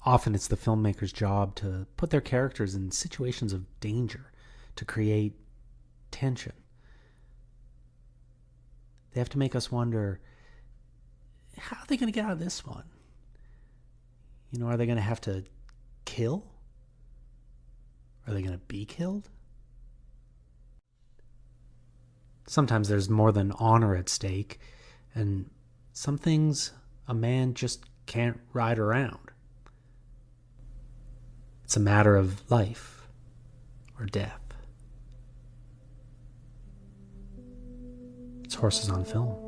often it's the filmmaker's job to put their characters in situations of danger to create tension. They have to make us wonder, how are they going to get out of this one? Are they going to have to kill? Are they going to be killed? Sometimes there's more than honor at stake, and some things a man just can't ride around. It's a matter of life or death. It's Horses on Film.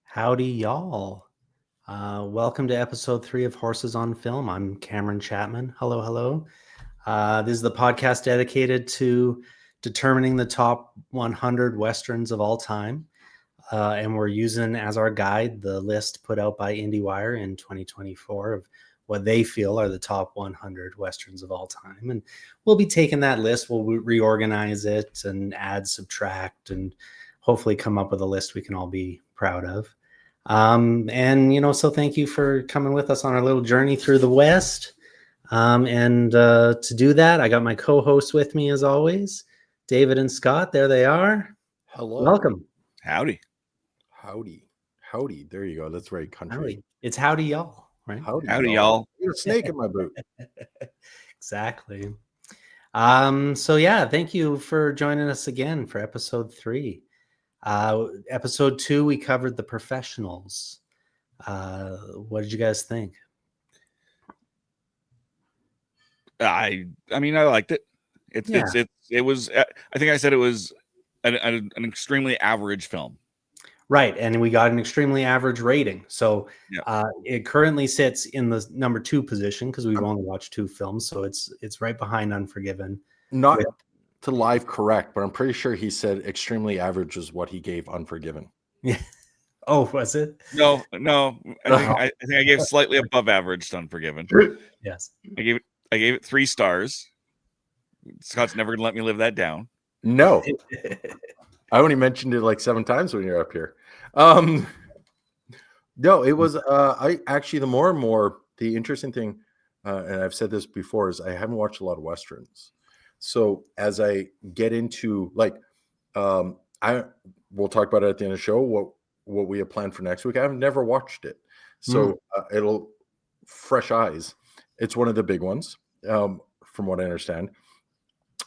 Howdy, y'all. Welcome to episode 3 of Horses on Film. I'm Cameron Chapman. Hello, hello. This is the podcast dedicated to determining the top 100 Westerns of all time. And we're using as our guide the list put out by IndieWire in 2024 of what they feel are the top 100 Westerns of all time. And we'll be taking that list, we'll reorganize it and add, subtract, and hopefully come up with a list we can all be proud of. So thank you for coming with us on our little journey through the West. To do that, I got my co-hosts with me as always, David and Scott. There they are. Hello. Welcome. Howdy. There you go. That's very country. Howdy. It's howdy, y'all, right? Howdy, y'all. You're a snake in my boot. Exactly. Thank you for joining us again for episode 3. Episode 2, we covered The Professionals. What did you guys think? I liked it. It was. I think I said it was an extremely average film. Right, and we got an extremely average rating. So it currently sits in the number 2 position because we've only watched 2 films. So it's right behind Unforgiven. Not to live correct, but I'm pretty sure he said extremely average is what he gave Unforgiven. Yeah. Oh, was it? No. I think I gave slightly above average to Unforgiven. Yes. I gave it 3 stars. Scott's never gonna let me live that down. No. I only mentioned it like 7 times when you're up here. No, it was the interesting thing, and I've said this before, is I haven't watched a lot of Westerns. So as I get into we'll talk about it at the end of the show, what we have planned for next week. I've never watched it. So it'll fresh eyes. It's one of the big ones, from what I understand.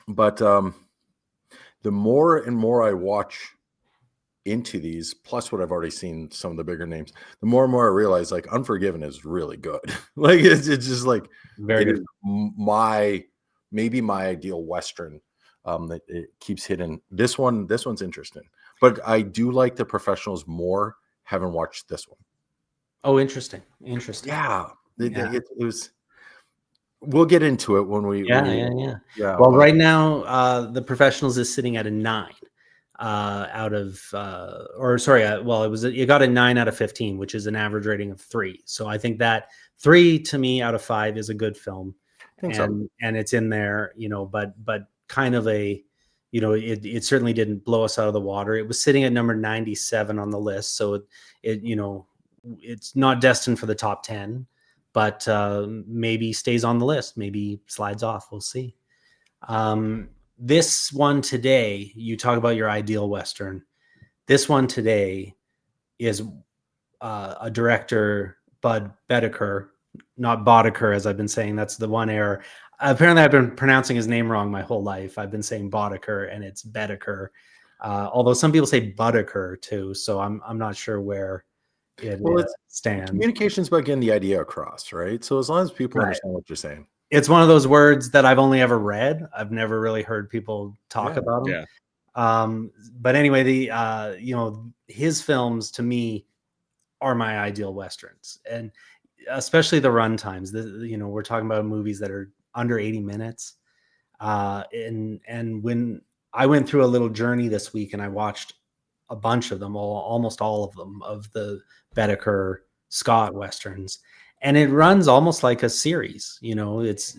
But the more and more I watch into these, plus what I've already seen some of the bigger names, the more and more I realize Unforgiven is really good. It's just very good. Maybe my ideal Western that it keeps hitting. This one's interesting, but I do like The Professionals more. Haven't watched this one. Oh, interesting. Yeah. It was. We'll get into it when we. Yeah. Well, right now, The Professionals is sitting at a 9 out of, it got a 9 out of 15, which is an average rating of 3. So I think that 3 to me out of 5 is a good film, and it's in there, but kind of a, it certainly didn't blow us out of the water. It was sitting at number 97 on the list, so it's not destined for the top 10. But maybe stays on the list, maybe slides off. We'll see. This one today, you talk about your ideal Western. This one today is a director, Bud Boetticher, not Boddicker, as I've been saying. That's the one error. Apparently, I've been pronouncing his name wrong my whole life. I've been saying Boddicker, and it's Boetticher. Although some people say Boddicker too, so I'm not sure where it stands. Communication's about getting the idea across, right? So as long as people understand what you're saying. It's one of those words that I've only ever read. I've never really heard people talk about them. Yeah. But anyway, his films to me are my ideal Westerns. And especially the run times. We're talking about movies that are under 80 minutes. And when I went through a little journey this week and I watched a bunch of them, almost all of them, of the Bedecker Scott Westerns, and it runs almost like a series. It's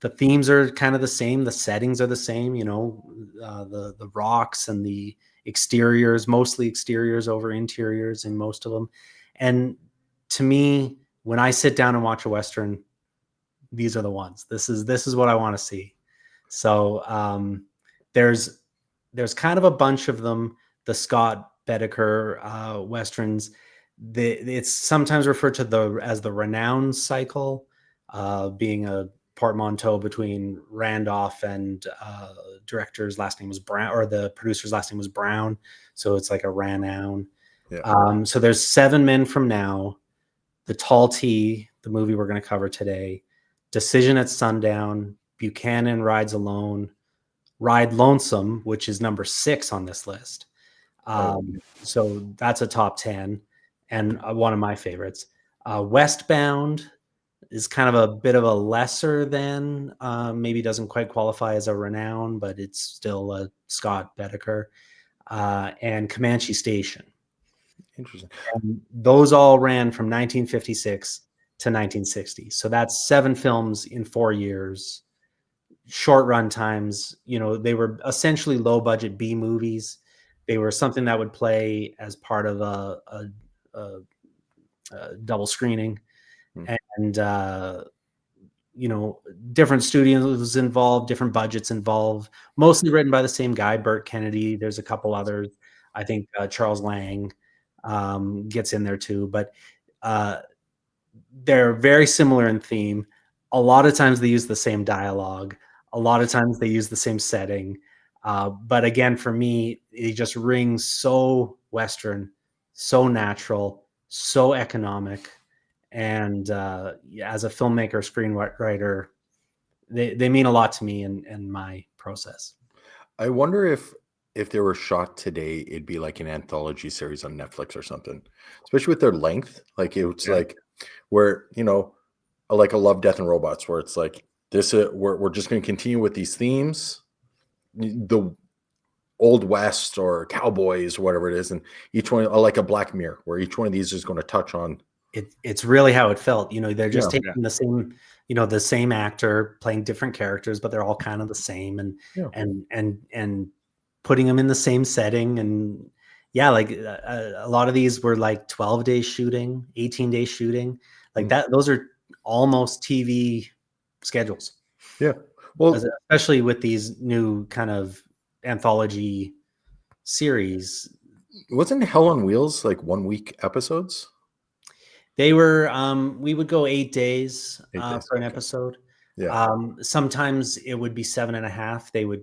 the themes are kind of the same. The settings are the same, the rocks and the exteriors, mostly exteriors over interiors in most of them. And to me, when I sit down and watch a Western, these are the ones. This is what I want to see. So there's kind of a bunch of them. The Scott Bedecker Westerns. It's sometimes referred to as the Renown cycle, being a portmanteau between Randolph and director's last name was Brown, or the producer's last name was Brown. So it's like a Renown. Yeah. So there's 7 Men from Now, The Tall T, the movie we're going to cover today, Decision at Sundown, Buchanan Rides Alone, Ride Lonesome, which is number 6 on this list. So that's a top 10 and one of my favorites. Westbound is kind of a bit of a lesser than, maybe doesn't quite qualify as a Renown, but it's still a Scott Bedecker. And Comanche Station. Interesting. And those all ran from 1956 to 1960. So that's 7 films in 4 years. Short run times. They were essentially low budget B movies. They were something that would play as part of a double screening. And different studios involved, different budgets involved, mostly written by the same guy, Burt Kennedy. There's a couple others. I think Charles Lang gets in there too, but they're very similar in theme. A lot of times they use the same dialogue. A lot of times they use the same setting. But again, for me, it just rings so Western, so natural, so economic. And as a filmmaker, screenwriter, they mean a lot to me in my process. I wonder if they were shot today, it'd be like an anthology series on Netflix or something, especially with their length. Like it's like where, like a Love, Death and Robots, where it's like this, we're just going to continue with these themes, the Old West or Cowboys or whatever it is. And each one, like a Black Mirror, where each one of these is going to touch on. It's really how it felt. They're just taking the same, the same actor playing different characters, but they're all kind of the same, and putting them in the same setting. And like a lot of these were like 12-day shooting, 18-day shooting, like that. Those are almost TV schedules. Yeah. Well, especially with these new kind of anthology series. Wasn't Hell on Wheels like 1 week episodes? They were, we would go 8 days, for an episode. Yeah. Sometimes it would be 7.5. They would,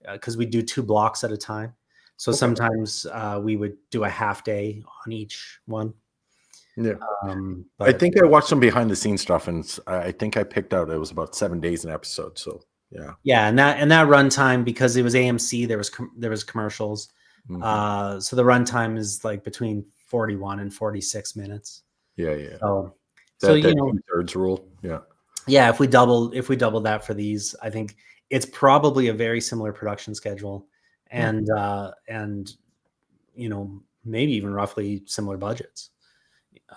because we do 2 blocks at a time. So sometimes we would do a half day on each one. Yeah. I think I watched some behind the scenes stuff, and I think I picked out it was about 7 days an episode. So yeah. Yeah, and that runtime, because it was AMC, there was commercials. So the runtime is like between 41 and 46 minutes. Yeah. So that 2/3 rule. Yeah. Yeah, if we double that for these, I think it's probably a very similar production schedule, and maybe even roughly similar budgets.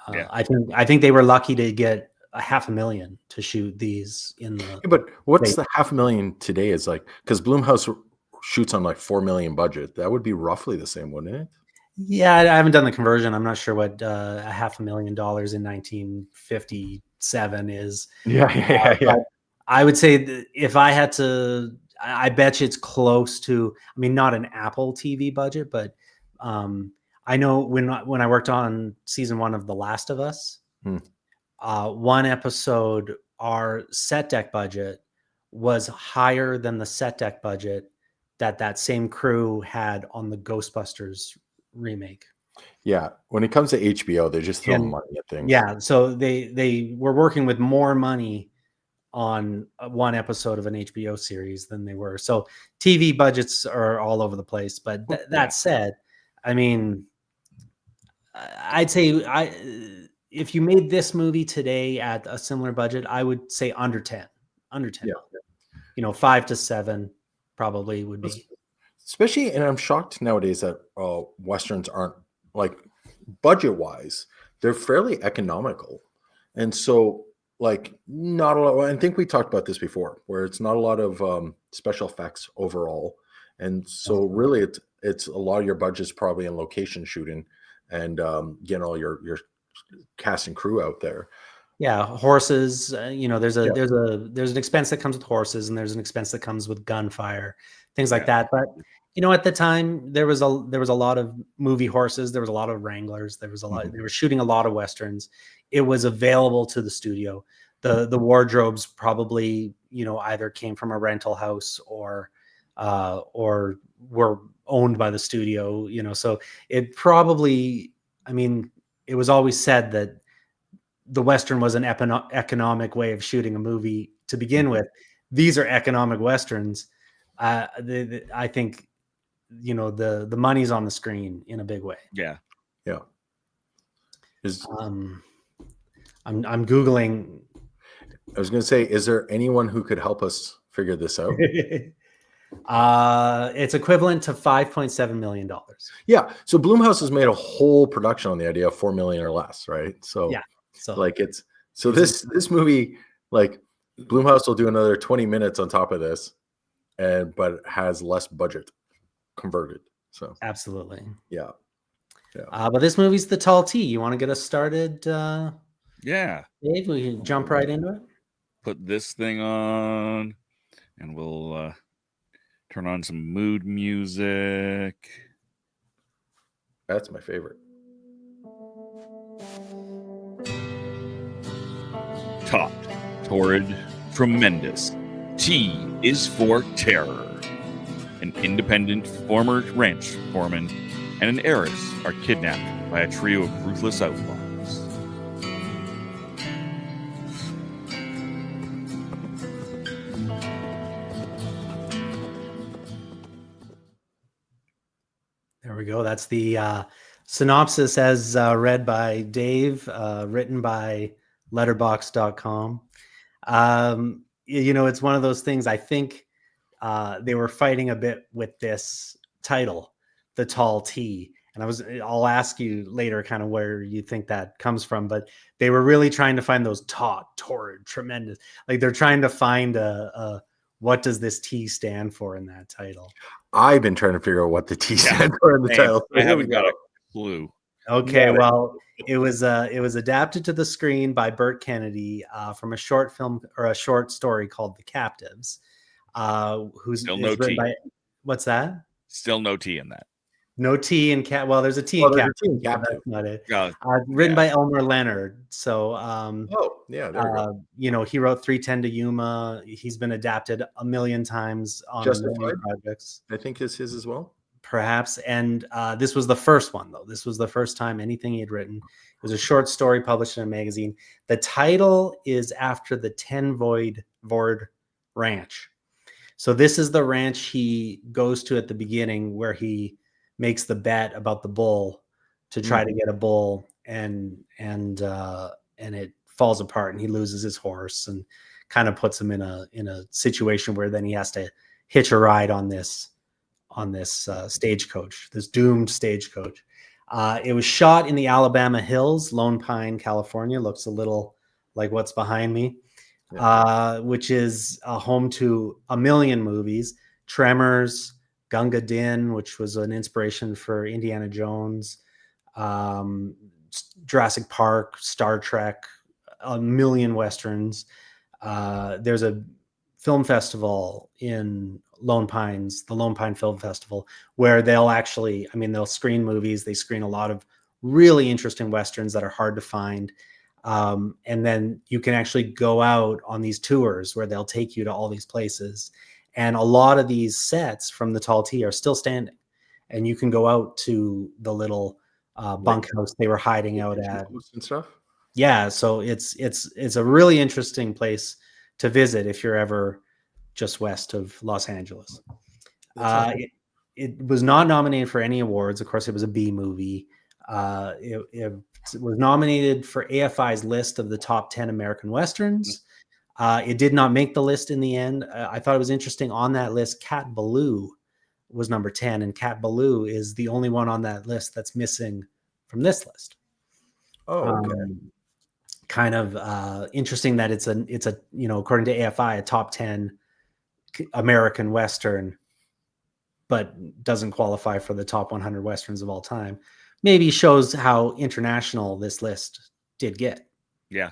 I think they were lucky to get $500,000 to shoot these in the. Yeah, but what's the $500,000 today is like? Because Blumhouse shoots on like $4 million budget. That would be roughly the same, wouldn't it? Yeah, I haven't done the conversion. I'm not sure what $500,000 in 1957 is. Yeah. But I would say if I had to, I bet you it's close to. I mean, not an Apple TV budget, but I know when I worked on season 1 of The Last of Us, one episode, our set deck budget was higher than the set deck budget that same crew had on the Ghostbusters remake. Yeah, when it comes to HBO, they're just throwing money at things. Yeah, so they were working with more money on one episode of an HBO series than they were. So TV budgets are all over the place. But that said, I mean, I'd say if you made this movie today at a similar budget, I would say under 10. Yeah. You know, 5 to 7 probably would be. Especially, and I'm shocked nowadays that Westerns aren't, like, budget-wise, they're fairly economical. And so, like, not a lot, I think we talked about this before, where it's not a lot of special effects overall. And so really it's a lot of your budget's probably in location shooting and getting all your cast and crew out there. Yeah, horses. You know, there's an expense that comes with horses, and there's an expense that comes with gunfire, things like that. But you know, at the time, there was a lot of movie horses. There was a lot of Wranglers. There was a lot. They were shooting a lot of westerns. It was available to the studio. The wardrobes probably, you know, either came from a rental house or were owned by the studio. You know, so it probably. I mean, it was always said that the Western was an economic way of shooting a movie to begin with. These are economic Westerns. I think, you know, the money's on the screen in a big way. Yeah. I'm Googling. I was going to say, is there anyone who could help us figure this out? It's equivalent to $5.7 million. Yeah. So Blumhouse has made a whole production on the idea of $4 million or less, right? So yeah. So like this movie, like, Blumhouse will do another 20 minutes on top of this, but it has less budget converted. So absolutely. Yeah. But this movie's The Tall T. You want to get us started? Yeah. Dave, we can jump right into it. Put this thing on, and we'll turn on some mood music. That's my favorite. Taut, torrid, tremendous. T is for terror. An independent former ranch foreman and an heiress are kidnapped by a trio of ruthless outlaws. There we go. That's the synopsis as read by Dave, written by letterboxd.com. You know, it's one of those things. I think they were fighting a bit with this title, The Tall T. And I'll ask you later kind of where you think that comes from, but they were really trying to find those taut, torrid, tremendous. Like they're trying to find what does this T stand for in that title? I've been trying to figure out what the T stands for in the title. I haven't got a clue. Okay, well, it was adapted to the screen by Burt Kennedy from a short film or a short story called The Captives. Who's still no T? What's that? Still no T in that. No T in cat. Well, there's a T in Captive. That's not it. Written by Elmer Leonard. So, there you go. You know, he wrote 3:10 to Yuma. He's been adapted a million times on Justified projects. I think is his as well. Perhaps. And this was the first one, though. This was the first time anything he had written. It was a short story published in a magazine. The title is after the 10 Vord Ranch. So this is the ranch he goes to at the beginning where he makes the bet about the bull to try to get a bull, and it falls apart, and he loses his horse, and kind of puts him in a situation where then he has to hitch a ride on this stagecoach, this doomed stagecoach. It was shot in the Alabama hills, Lone Pine, California. Looks a little like what's behind me, which is a home to a million movies: Tremors, Gunga Din, which was an inspiration for Indiana Jones, Jurassic Park, Star Trek, a million Westerns. There's a film festival in Lone Pines, the Lone Pine Film Festival, where they'll screen movies. They screen a lot of really interesting Westerns that are hard to find. And then you can actually go out on these tours where they'll take you to all these places. And a lot of these sets from the Tall T are still standing, and you can go out to the little bunkhouse they were hiding out at and stuff. Yeah, so it's a really interesting place to visit if you're ever just west of Los Angeles. It was not nominated for any awards. Of course, it was a B movie. It was nominated for AFI's list of the top 10 American Westerns. It did not make the list in the end. I thought it was interesting on that list, Cat Ballou was number 10, and Cat Ballou is the only one on that list that's missing from this list. Oh, okay. Kind of interesting that it's a according to AFI, a top 10 American Western, but doesn't qualify for the top 100 Westerns of all time. Maybe shows how international this list did get. Yeah.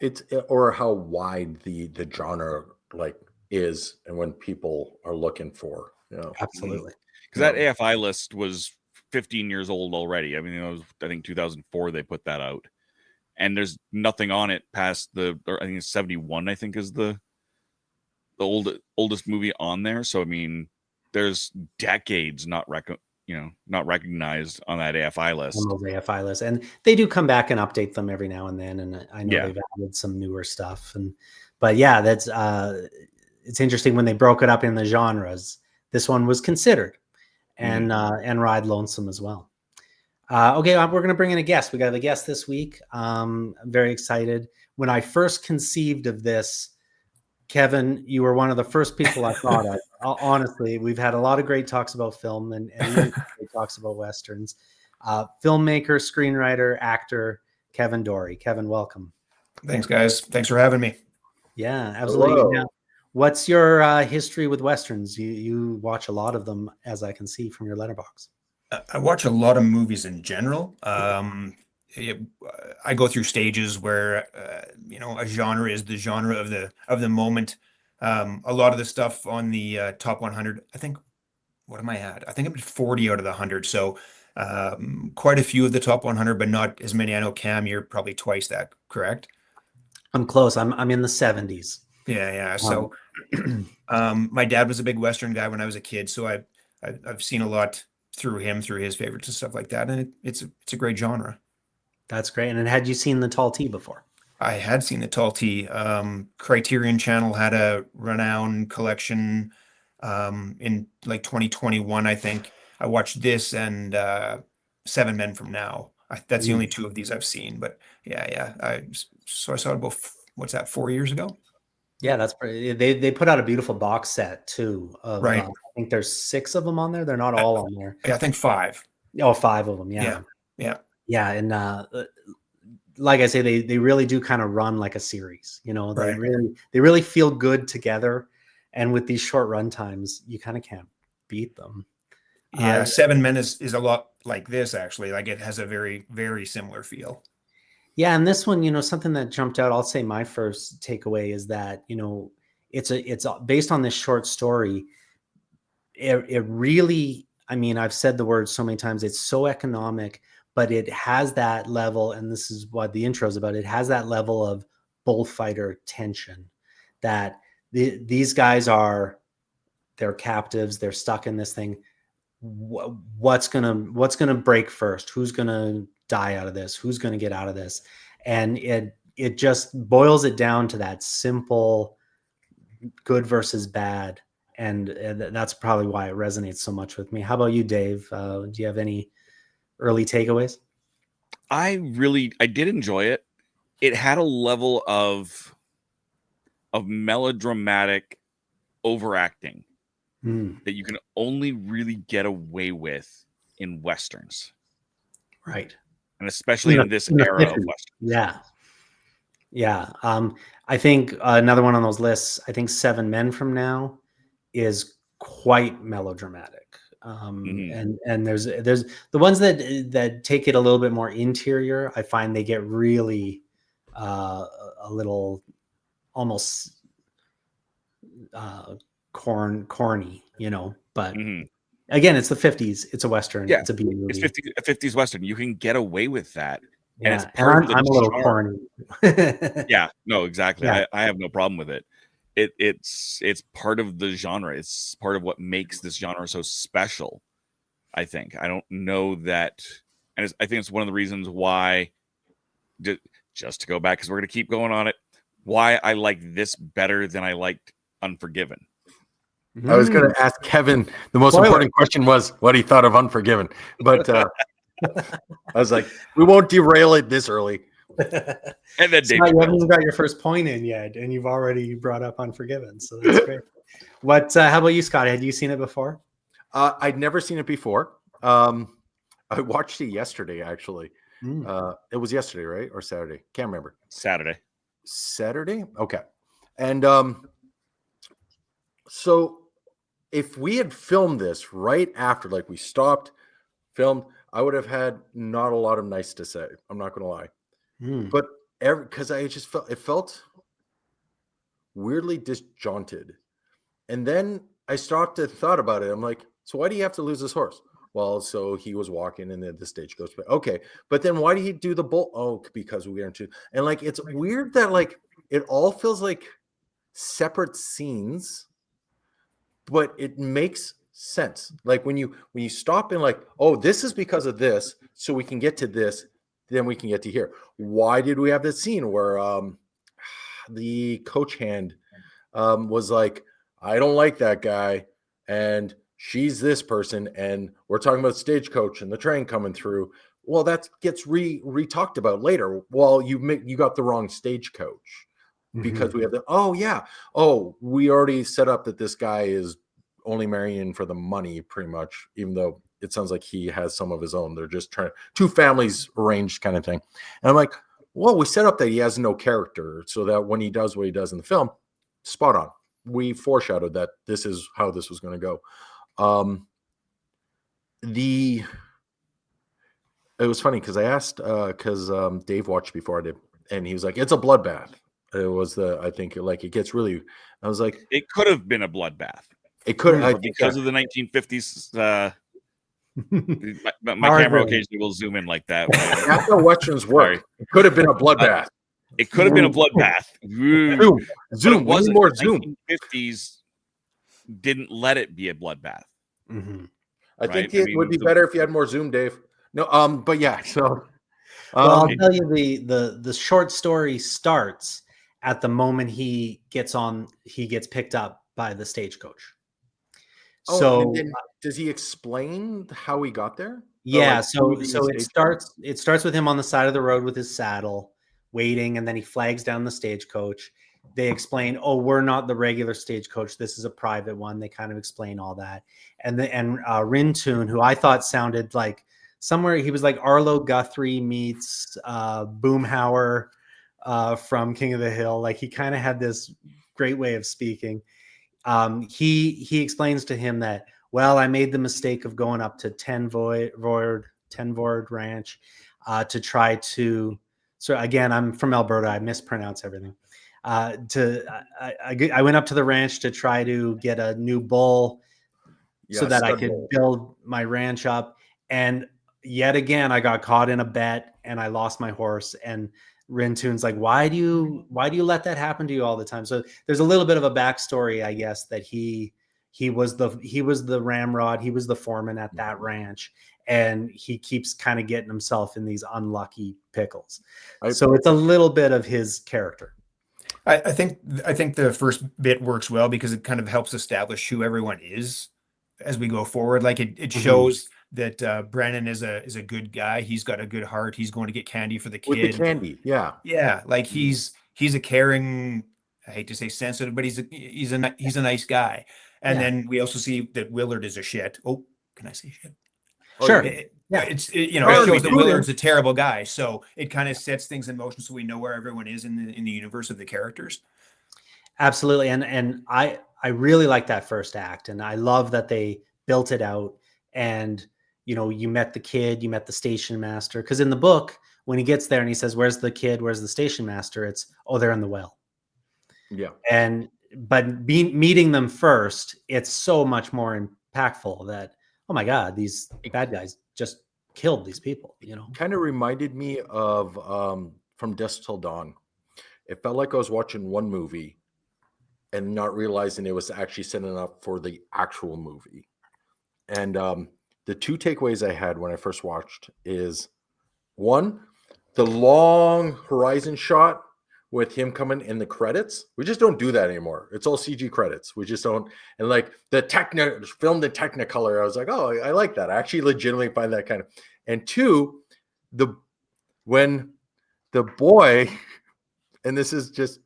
It's or how wide the genre like is, and when people are looking for, Absolutely. Because that AFI list was 15 years old already. I mean, it was, I think 2004 they put that out, and there's nothing on it past I think it's 71. I think is the oldest movie on there. So I mean, there's decades not recognized on that AFI list. On those AFI lists, and they do come back and update them every now and then. And I know they've added some newer stuff. But yeah, that's it's interesting when they broke it up in the genres. This one was considered, and Ride Lonesome as well. Okay, we're going to bring in a guest. We got a guest this week. I'm very excited. When I first conceived of this, Kevin, you were one of the first people I thought of. Honestly, we've had a lot of great talks about film and great talks about Westerns. Filmmaker, screenwriter, actor, Kevin Dory. Kevin, welcome. Thanks, guys. Thanks for having me. Yeah, absolutely. Now, what's your history with Westerns? You watch a lot of them, as I can see from your letterbox. I watch a lot of movies in general. I go through stages where a genre is the genre of the moment. A lot of the stuff on the top 100, I think, what am I at? I think I'm at 40 out of the 100. So quite a few of the top 100, but not as many. I know, Cam, you're probably twice that, correct? I'm close. I'm in the 70s. Yeah. So my dad was a big Western guy when I was a kid, so I've seen a lot through him, through his favorites and stuff like that, and it's a great genre. That's great. And had you seen the Tall T before? I had seen the Tall T. Criterion Channel had a renowned collection in like 2021, I think. I watched this and 7 Men from Now. That's the only two of these I've seen. But yeah. I saw it about, what's that, 4 years ago? Yeah, that's pretty. They put out a beautiful box set too. Right. I think there's 6 of them on there. They're not all on there. Yeah, I think 5. Oh, 5 of them. Yeah. And like I say, they really do kind of run like a series. They really feel good together, and with these short run times, you kind of can't beat them. Yeah, 7 Men is a lot like this, actually. Like, it has a very, very similar feel. Yeah, and this one, something that jumped out, I'll say my first takeaway is that, it's based on this short story. It really, I mean, I've said the word so many times, it's so economic, but it has that level, and this is what the intro is about, it has that level of bullfighter tension that these guys they're captives, they're stuck in this thing. What's gonna break first? Who's gonna die out of this? Who's gonna get out of this? And it just boils it down to that simple good versus bad, and that's probably why it resonates so much with me. How about you, Dave? Do you have any early takeaways? I did enjoy it. It had a level of melodramatic overacting that you can only really get away with in Westerns. Right. And especially in this era of Westerns. Yeah. I think another one on those lists, I think 7 Men from Now is quite melodramatic. And there's the ones that take it a little bit more interior. I find they get really a little almost corny, but again, it's the 50s. It's a Western. Yeah, it's a B movie. It's a 50s Western. You can get away with that. Yeah, and I'm a little corny. Yeah, no, exactly. Yeah. I have no problem with it. It's part of the genre. It's part of what makes this genre so special. I think. I don't know that, and I think it's one of the reasons why. Just to go back, because we're going to keep going on it. Why I like this better than I liked Unforgiven. I was going to ask Kevin. The most important question was what he thought of Unforgiven, but I was like, we won't derail it this early. And then Scott, you haven't even got your first point in yet, and you've already brought up Unforgiven, so that's great. What? How about you, Scott? Had you seen it before? I'd never seen it before. I watched it yesterday, actually. It was yesterday, right? Or Saturday? Can't remember. Saturday? Okay. And so if we had filmed this right after, like we stopped, filmed, I would have had not a lot of nice to say. I'm not going to lie. But because I just felt weirdly disjointed. And then I stopped and thought about it. I'm like, so why do you have to lose this horse? Well, so he was walking and then the stage goes, okay. But then why did he do the bull? Oh, because we aren't. And like, it's weird that like, it all feels like separate scenes, but it makes sense. Like when you stop and like, oh, this is because of this. So we can get to this. Then we can get to here. Why did we have this scene where the coach hand was like, I don't like that guy, and she's this person, and we're talking about Stagecoach and the train coming through. Well, that gets re-talked about later. Well, you got the wrong Stagecoach because we have we already set up that this guy is only marrying for the money, pretty much, even though it sounds like he has some of his own. They're just trying two families arranged kind of thing. And I'm like, well, we set up that he has no character so that when he does what he does in the film, spot on. We foreshadowed that this is how this was going to go. It was funny because I asked because Dave watched before I did, and he was like, it's a bloodbath. It was I think like it gets really, I was like, it could have been a bloodbath. It could have because of the 1950s. My camera occasionally will zoom in like that. That's how Westerns work. It could have been a bloodbath. It could have been a bloodbath. Zoom. One more zoom. 1950s didn't let it be a bloodbath. I think it would be better if you had more zoom, Dave. No, but yeah. So, well, I'll tell you the short story starts at the moment he gets picked up by the stagecoach. So does he explain how he got there? Yeah, so it starts with him on the side of the road with his saddle, waiting, and then he flags down the stagecoach. They explain, oh, we're not the regular stagecoach. This is a private one. They kind of explain all that. And Rintoon, who I thought sounded like somewhere, he was like Arlo Guthrie meets Boomhauer from King of the Hill. Like he kind of had this great way of speaking. He explains to him that, well, I made the mistake of going up to Tenvoord Ranch to try to. So again, I'm from Alberta. I mispronounce everything. I went up to the ranch to try to get a new bull so that I could build my ranch up. And yet again, I got caught in a bet and I lost my horse. And Rintoon's like, why do you let that happen to you all the time? So there's a little bit of a backstory, I guess, that he was the ramrod, he was the foreman at that ranch, and he keeps kind of getting himself in these unlucky pickles. So it's a little bit of his character. I think the first bit works well because it kind of helps establish who everyone is as we go forward. Like it shows that Brennan is a good guy. He's got a good heart. He's going to get candy for the kid. With the candy, yeah. Like he's a caring, I hate to say sensitive, but he's a nice guy. And then we also see that Willard is a shit. Oh, can I say shit? Sure. It shows that Willard's a terrible guy. So it kind of sets things in motion so we know where everyone is in the universe of the characters. Absolutely. And I really like that first act. And I love that they built it out. And, you met the kid, you met the station master. Because in the book, when he gets there and he says, where's the kid? Where's the station master? It's, oh, they're in the well. Yeah. But meeting them first, it's so much more impactful that, oh my God, these bad guys just killed these people, Kind of reminded me of From Dusk Till Dawn. It felt like I was watching one movie and not realizing it was actually setting up for the actual movie. And the two takeaways I had when I first watched is, one, the long horizon shot with him coming in the credits. We just don't do that anymore. It's all CG credits. We just don't. And like the filmed in Technicolor, I was like, oh, I like that. I actually legitimately find that kind of. And two, when the boy, and this is just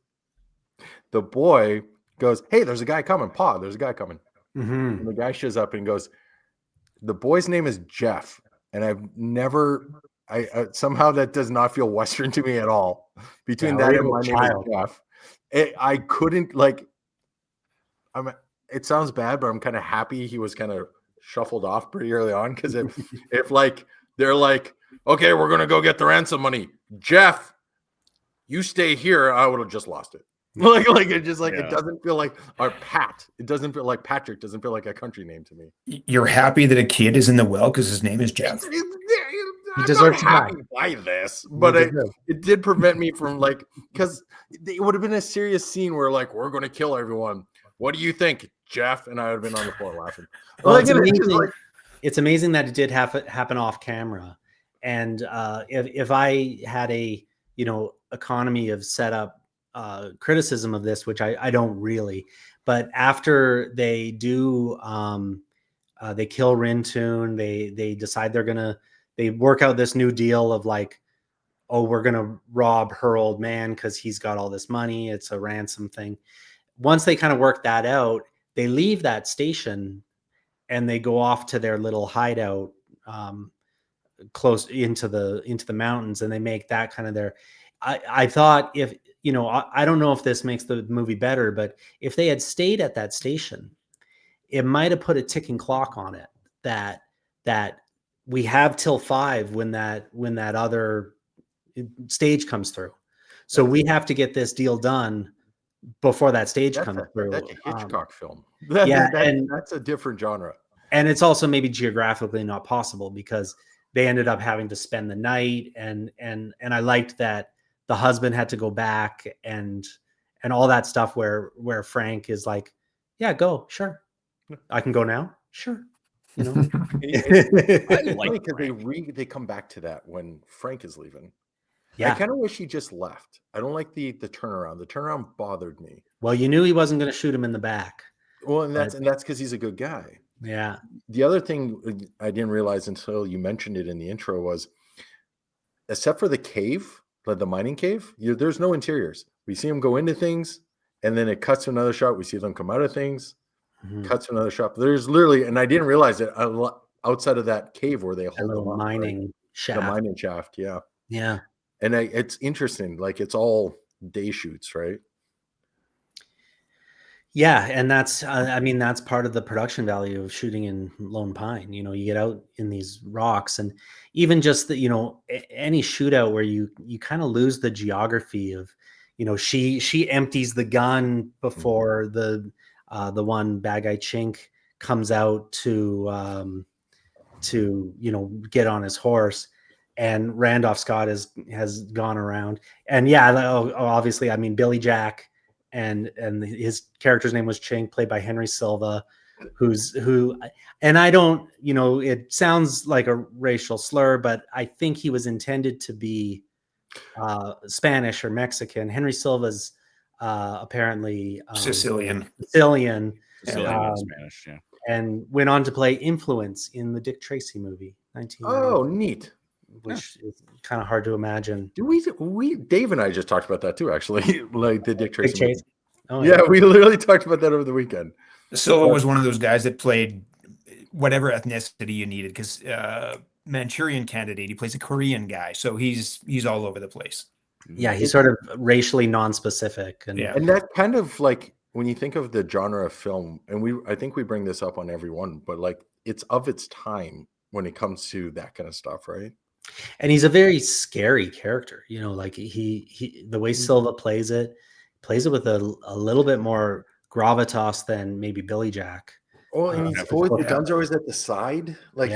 the boy goes, "Hey, there's a guy coming, Pa. There's a guy coming." And the guy shows up and goes, "The boy's name is Jeff," and I've never. I somehow that does not feel Western to me at all. Between that and my name is Jeff, I couldn't like. It sounds bad, but I'm kind of happy he was kind of shuffled off pretty early on, because if like they're like, "Okay, we're gonna go get the ransom money, Jeff, you stay here," I would have just lost it. Like it just like it doesn't feel like Pat. It doesn't feel like Patrick. Doesn't feel like a country name to me. You're happy that a kid is in the well because his name is Jeff. He deserves to die by this, but it did prevent me from like, because it would have been a serious scene where like, we're going to kill everyone. What do you think, Jeff? And I would have been on the floor laughing. Well, it's amazing that it did happen off camera. And if I had a economy of setup criticism of this, which I don't really, but after they do they kill Rintoon, they decide they work out this new deal of like, oh, we're gonna rob her old man because he's got all this money. It's a ransom thing. Once they kind of work that out, they leave that station and they go off to their little hideout close into the mountains, and they make that kind of their. I thought, if I don't know if this makes the movie better, but if they had stayed at that station, it might have put a ticking clock on it that we have till 5 when that other stage comes through. So we have to get this deal done before that stage comes through. That's a Hitchcock film. That's a different genre. And it's also maybe geographically not possible because they ended up having to spend the night, and I liked that the husband had to go back and all that stuff where Frank is like, "Yeah, go, sure. I can go now, sure." I like because they come back to that when Frank is leaving. Yeah, I kind of wish he just left. I don't like the turnaround. The turnaround bothered me. Well, you knew he wasn't going to shoot him in the back. Well, and that's because he's a good guy. Yeah. The other thing I didn't realize until you mentioned it in the intro was, except for the cave, like the mining cave, there's no interiors. We see them go into things, and then it cuts to another shot. We see them come out of things. Cuts to another shot. There's literally, and I didn't realize it, outside of that cave where they hold the mining shaft. The mining shaft, yeah. Yeah. And it's interesting. Like, it's all day shoots, right? Yeah, and that's that's part of the production value of shooting in Lone Pine. You get out in these rocks, and even just the any shootout where you kind of lose the geography of she empties the gun before the one bad guy Chink comes out to get on his horse, and Randolph Scott has gone around, and obviously Billy Jack. And his character's name was Chink, played by Henry Silva, and I don't, it sounds like a racial slur, but I think he was intended to be Spanish or Mexican. Henry Silva's apparently Sicilian, Spanish, yeah, and went on to play Influence in the Dick Tracy movie, 1990. Oh, neat. Which is kind of hard to imagine. Do we Dave and I just talked about that too, actually. Like the Dick Tracy movie. Oh, yeah, we literally talked about that over the weekend. Silva was one of those guys that played whatever ethnicity you needed, because Manchurian Candidate, he plays a Korean guy, so he's all over the place. Yeah, he's sort of racially non-specific, and that kind of, like, when you think of the genre of film, and I think we bring this up on every one, but like, it's of its time when it comes to that kind of stuff, right? And he's a very scary character, like he the way Silva plays it with a little bit more gravitas than maybe Billy Jack. Oh, and the guns are always at the side. Like,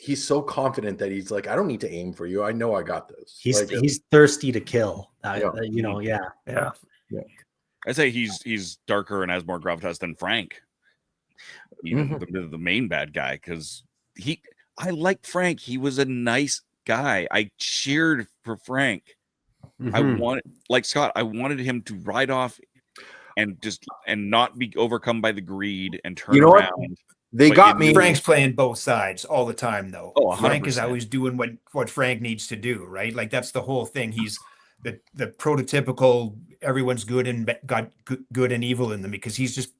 he's so confident that he's like, I don't need to aim for you. I know I got this. He's thirsty to kill. Yeah. I say he's darker and has more gravitas than Frank, even the main bad guy, because I liked Frank. He was a nice guy. I cheered for Frank. I wanted, like Scott, I wanted him to ride off and not be overcome by the greed and turn around. They But got in me. Frank's playing both sides all the time, though. Oh, Frank is 100%. always doing what Frank needs to do, right? Like that's the whole thing. He's the prototypical everyone's good and got good and evil in them because he's just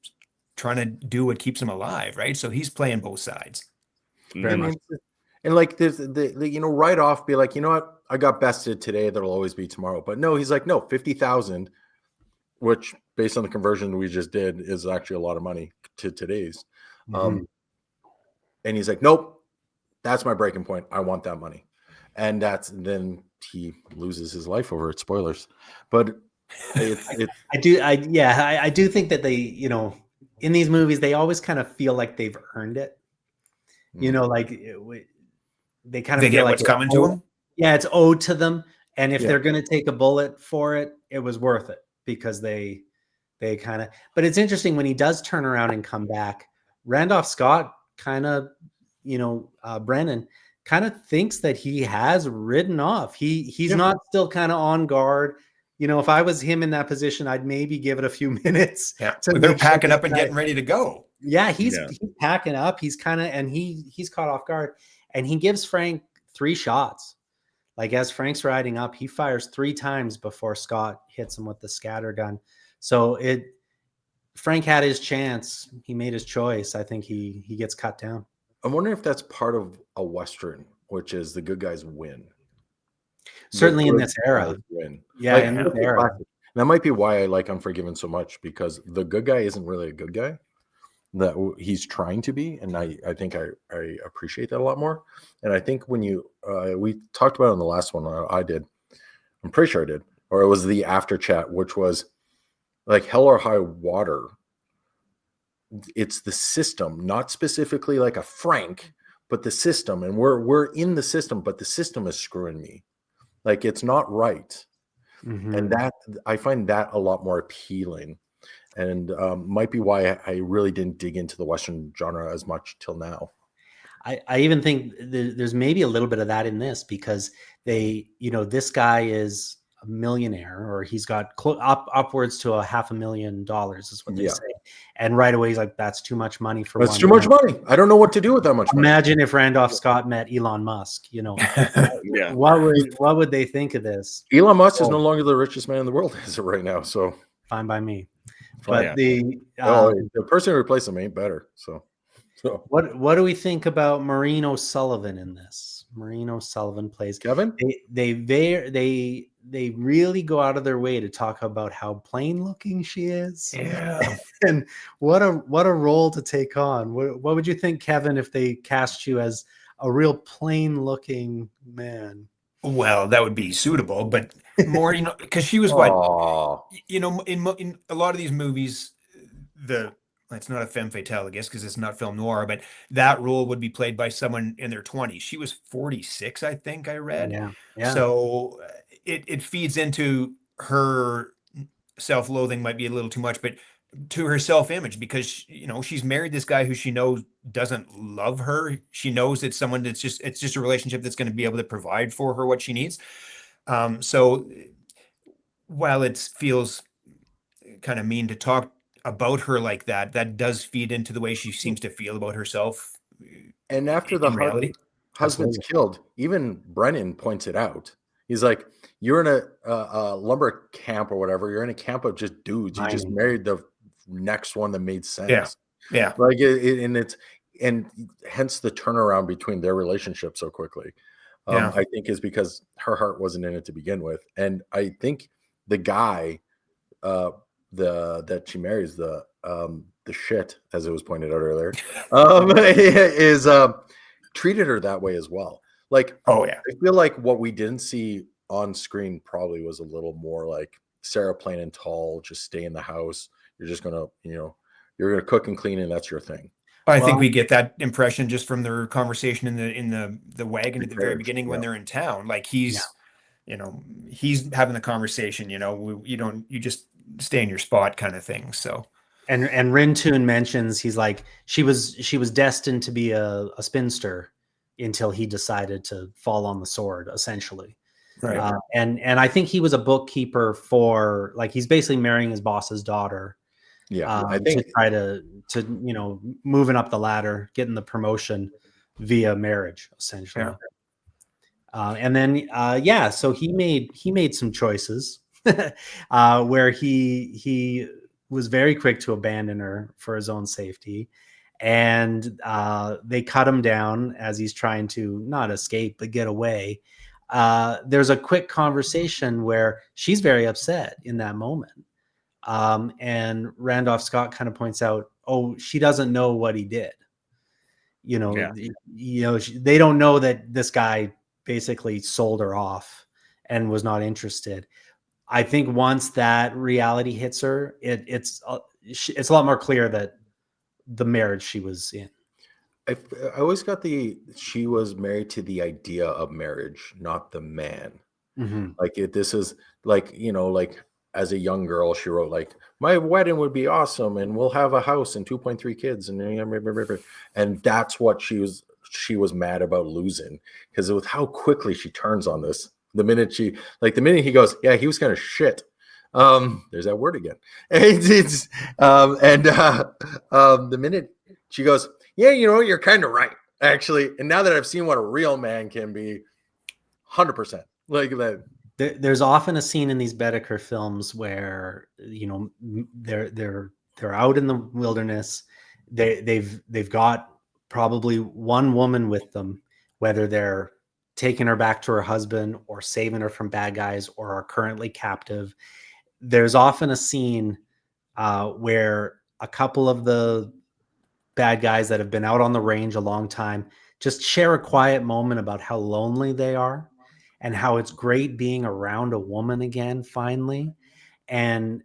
trying to do what keeps him alive, right? So he's playing both sides. Very Mhm. much. And like there's the right off be like, you know what, I got bested today, that'll always be tomorrow. But no, he's like, no, 50,000, which based on the conversion we just did is actually a lot of money to today's. Mhm. And he's like, nope, that's my breaking point. I want that money. And then he loses his life over it. Spoilers. But I do think that they, in these movies, they always kind of feel like they've earned it. Like they kind of They feel get like what's coming to them. Yeah, it's owed to them. And if Yeah. they're going to take a bullet for it, it was worth it because they kind of, but it's interesting when he does turn around and come back, Randolph Scott kind of, Brennan kind of thinks that he has ridden off. He's not still kind of on guard. If I was him in that position, I'd maybe give it a few minutes. Yeah, to they're make sure packing this up and guy- getting ready to go. Yeah, he's packing up. He's kind of, and he's caught off guard, and he gives Frank 3 shots. Like as Frank's riding up, he fires 3 times before Scott hits him with the scatter gun. So Frank had his chance. He made his choice. I think he gets cut down. I'm wondering if that's part of a Western, which is the good guys win. Certainly in this era. Win. Yeah, Like, in this era. that might be why I like Unforgiven so much, because the good guy isn't really a good guy that he's trying to be, and I think I appreciate that a lot more. And I think when we talked about it in the last one, I'm pretty sure I did, or it was the after chat, which was like Hell or High Water. It's the system, not specifically like a Frank, but the system, and we're in the system, but the system is screwing me. Like it's not right. Mhm. And that I find that a lot more appealing, and might be why I really didn't dig into the Western genre as much till now. I even think there's maybe a little bit of that in this because this guy is a millionaire, or he's got upwards to $500,000 is what they say. And right away he's like, that's too much money for That's one too much man. money. I don't know what to do with that much money. Imagine if Randolph Scott met Elon Musk, Yeah. what would they think of this? Elon Musk is no longer the richest man in the world as of right now. So Fine by me. Fine. But the person who replaced him ain't better. So what do we think about Maureen O'Sullivan in this? Maureen O'Sullivan plays Kevin. They really go out of their way to talk about how plain looking she is. Yeah. And what a role to take on. What would you think, Kevin, if they cast you as a real plain looking man? Well, that would be suitable, but more, because she was in a lot of these movies, it's not a femme fatale, I guess, because it's not film noir, but that role would be played by someone in their 20s. She was 46, I think I read. Yeah. So it feeds into her self-loathing, might be a little too much, but to her self-image, because she's married this guy who she knows doesn't love her. She knows it's someone it's just a relationship that's going to be able to provide for her what she needs. So while it feels kind of mean to talk about her like that, that does feed into the way she seems to feel about herself. And after the husband's killed, even Brennan points it out. He's like, you're in a lumber camp or whatever. You're in a camp of just dudes. You just married the next one that made sense. Yeah. Like and hence the turnaround between their relationship so quickly. I think is because her heart wasn't in it to begin with. And I think the guy that she marries, the shit, as it was pointed out earlier, is treated her that way as well. Like, I feel like what we didn't see on screen probably was a little more like Sarah plain and tall, just stay in the house. You're just gonna, you're gonna cook and clean, and that's your thing. I think we get that impression just from their conversation in the wagon at the very beginning when they're in town. Like he's having the conversation. You just stay in your spot, kind of thing. So. And Rintoon mentions he's like she was destined to be a spinster until he decided to fall on the sword, essentially. Right. And I think he was a bookkeeper for, like, he's basically marrying his boss's daughter. Yeah, I to think try to moving up the ladder, getting the promotion via marriage, essentially. And then so he made some choices where he was very quick to abandon her for his own safety, and they cut him down as he's trying to not escape but get away. There's a quick conversation where she's very upset in that moment, and Randolph Scott kind of points out, oh, she doesn't know what he did. They don't know that this guy basically sold her off and was not interested. I think once that reality hits her, it's a lot more clear that the marriage she was in. I always got she was married to the idea of marriage, not the man. Mm-hmm. Like this is like, like as a young girl, she wrote like, my wedding would be awesome and we'll have a house and 2.3 kids. And that's what she was mad about losing, because it was how quickly she turns on this. The minute he goes, yeah, he was kind of shit. There's that word again. The minute she goes, yeah, you're kind of right, actually. And now that I've seen what a real man can be, 100%. Like that. There's often a scene in these Bedecker films where they're out in the wilderness. They've got probably one woman with them, whether they're taking her back to her husband or saving her from bad guys or are currently captive. There's often a scene where a couple of the bad guys that have been out on the range a long time just share a quiet moment about how lonely they are and how it's great being around a woman again finally. And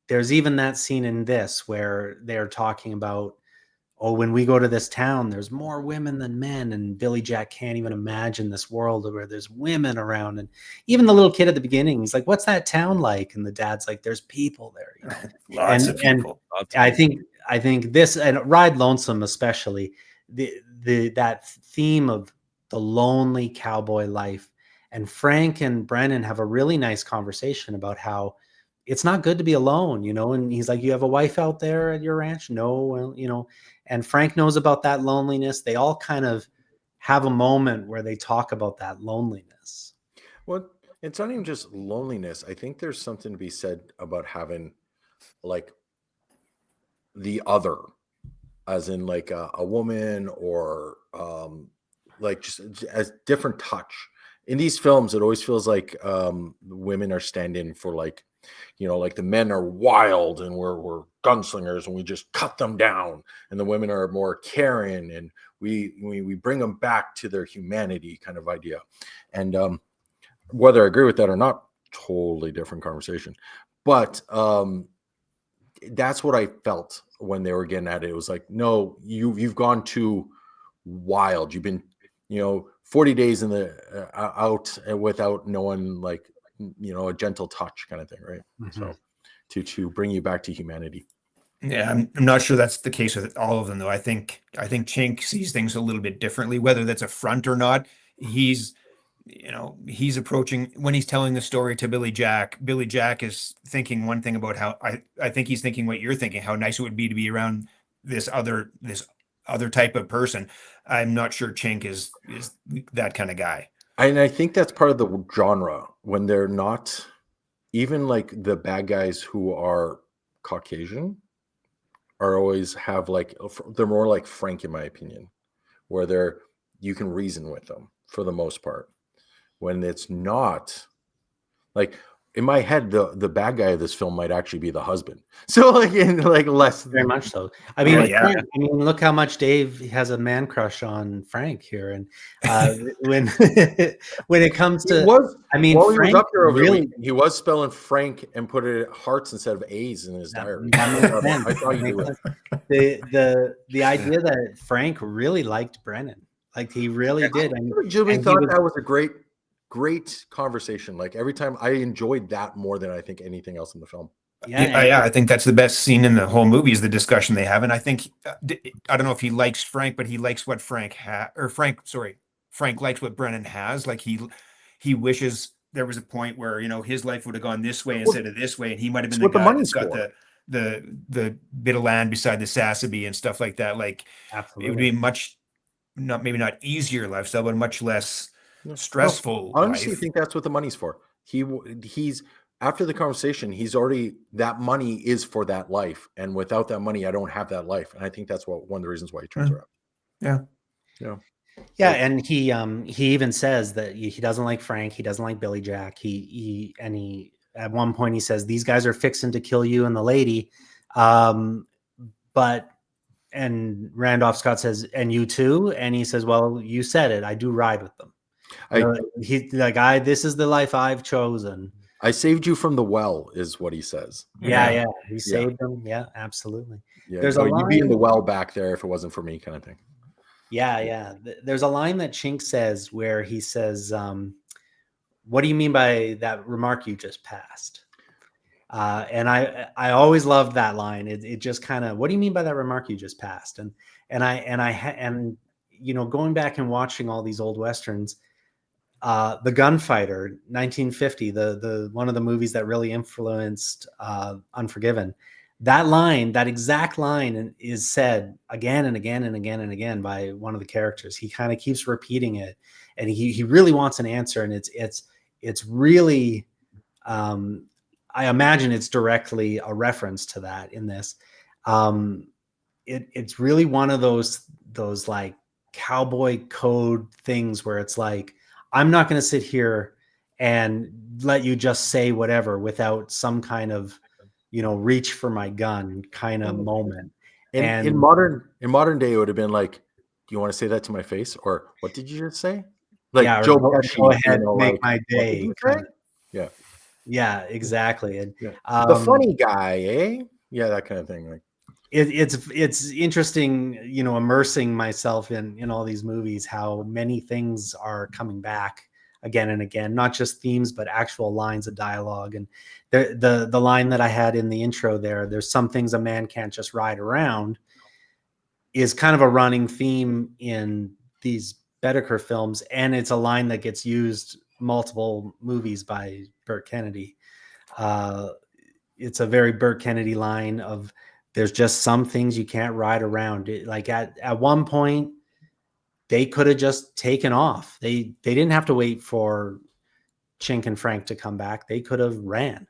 there's even that scene in this where they're talking about, oh, when we go to this town, there's more women than men. And Billy Jack can't even imagine this world where there's women around. And even the little kid at the beginning, he's like, what's that town like? And the dad's like, there's people there. Lots of people. I think this, and Ride Lonesome especially, that theme of the lonely cowboy life. And Frank and Brennan have a really nice conversation about how it's not good to be alone, and he's like, you have a wife out there at your ranch? No, well, and Frank knows about that loneliness. They all kind of have a moment where they talk about that loneliness. Well, it's not even just loneliness. I think there's something to be said about having like the other, as in like a woman or like just as different touch. In these films, it always feels like women are standing for like the men are wild and we're gunslingers and we just cut them down, and the women are more caring and we bring them back to their humanity kind of idea. And whether I agree with that or not, totally different conversation. But that's what I felt when they were getting at it. It was like, no, you've gone too wild. You've been 40 days in the out without knowing like a gentle touch kind of thing, right? Mm-hmm. So to bring you back to humanity. Yeah, I'm not sure that's the case with all of them, though. I think Chink sees things a little bit differently, whether that's a front or not. He's approaching, when he's telling the story to Billy Jack is thinking one thing about how I think he's thinking what you're thinking, how nice it would be to be around this other type of person. I'm not sure Chink is that kind of guy. And I think that's part of the genre, when they're not even like the bad guys who are Caucasian are always have like, they're more like Frank, in my opinion, where you can reason with them for the most part. When it's not, like in my head, the bad guy of this film might actually be the husband. So like less, very much so. I mean, look how much Dave has a man crush on Frank here, and when it comes to, Frank he was up there over really, he was spelling Frank and put it hearts instead of A's in his diary. I thought you knew it. The idea that Frank really liked Brennan, like he really did. Jimmy thought that was a great conversation. Like every time, I enjoyed that more than I think anything else in the film. Yeah, I think that's the best scene in the whole movie is the discussion they have. And I think I don't know if he likes Frank, but he likes what Frank likes what Brennan has. Like he wishes there was a point where his life would have gone this way instead of this way, and he might have been the guy that's got the bit of land beside the Sassabee and stuff like that. Like it would be much, maybe not easier lifestyle, but much less stressful I honestly life. think that's what the money's for. He's after the conversation, he's already, that money is for that life, and without that money, I don't have that life. And I think that's one of the reasons why he turns around. Yeah, and he even says that he doesn't like Frank, he doesn't like Billy Jack. He at one point he says these guys are fixing to kill you and the lady, but and Randolph Scott says, and you too, and he says, well, you said it, I do ride with them. This is the life I've chosen. I saved you from the well, is what he says. Yeah. He saved them. Yeah, absolutely. Yeah, there's a line, you'd be in the well back there if it wasn't for me, kind of thing. Yeah. There's a line that Chink says where he says, what do you mean by that remark you just passed? And I always loved that line. It just kind of, what do you mean by that remark you just passed? And going back and watching all these old Westerns, The Gunfighter, 1950, the one of the movies that really influenced Unforgiven. That exact line is said again and again and again and again by one of the characters. He kind of keeps repeating it, and he really wants an answer. And it's really, I imagine it's directly a reference to that in this. It's really one of those like cowboy code things where it's like, I'm not going to sit here and let you just say whatever without some kind of, reach for my gun kind of moment. And in modern day, it would have been like, do you want to say that to my face? Or what did you just say? Like, Joe Pesci, go ahead, make my day. Yeah, exactly. And the funny guy, eh? Yeah, that kind of thing. Like, it's interesting, immersing myself in all these movies, how many things are coming back again and again, not just themes, but actual lines of dialogue. And the line that I had in the intro there's some things a man can't just ride around, is kind of a running theme in these Bedecker films. And it's a line that gets used multiple movies by Burt Kennedy. It's a very Burt Kennedy line of, there's just some things you can't ride around. Like at one point, they could have just taken off. They didn't have to wait for Chink and Frank to come back. They could have ran.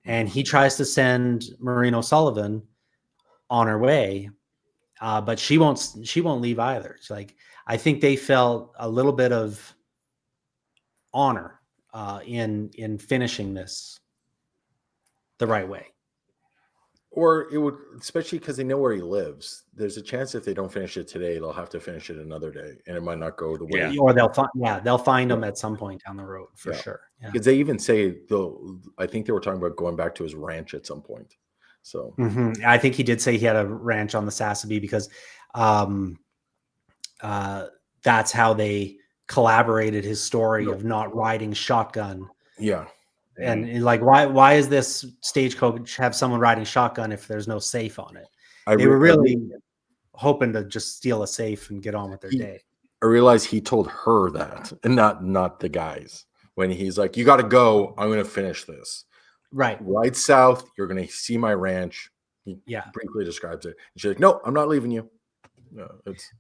And he tries to send Maureen O'Sullivan on her way, but she won't leave either. It's like, I think they felt a little bit of honor in finishing this the right way. Or it would, especially because they know where he lives. There's a chance if they don't finish it today, they'll have to finish it another day, and it might not go the way. Yeah. Or they'll find him at some point down the road for sure. Yeah. Because they even say, though, I think they were talking about going back to his ranch at some point. So I think he did say he had a ranch on the Sassabee because that's how they collaborated his story of not riding shotgun. Yeah. And like, why is this stagecoach have someone riding shotgun if there's no safe on it? They were really hoping to just steal a safe and get on with their day. I realized he told her that, and not the guys. When he's like, "You got to go. I'm going to finish this." Right. Ride south. You're going to see my ranch. He briefly describes it. And she's like, "No, I'm not leaving you." No,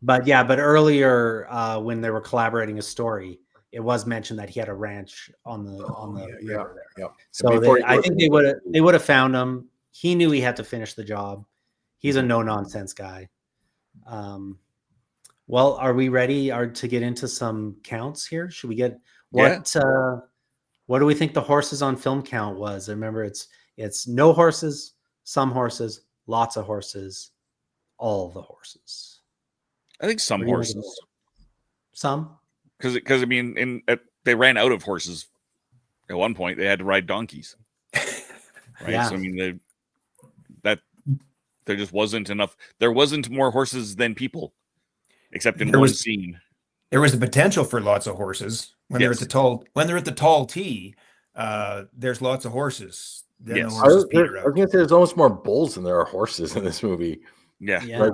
But earlier when they were collaborating a story, it was mentioned that he had a ranch on the river there. Yeah. So I think they would have found him. He knew he had to finish the job. He's a no nonsense guy. Well, are we ready to get into some counts here? Should we get what do we think the horses on film count was? Remember, it's no horses, some horses, lots of horses, all the horses. I think some horses. Some. Because I mean, they ran out of horses at one point. They had to ride donkeys, right? Yeah. So I mean, there just wasn't enough. There wasn't more horses than people, except in one scene. There was the potential for lots of horses when they're at the tall. When they're at the tall T, there's lots of horses. Then the horses I was going to say there's almost more bulls than there are horses in this movie. Yeah. Like,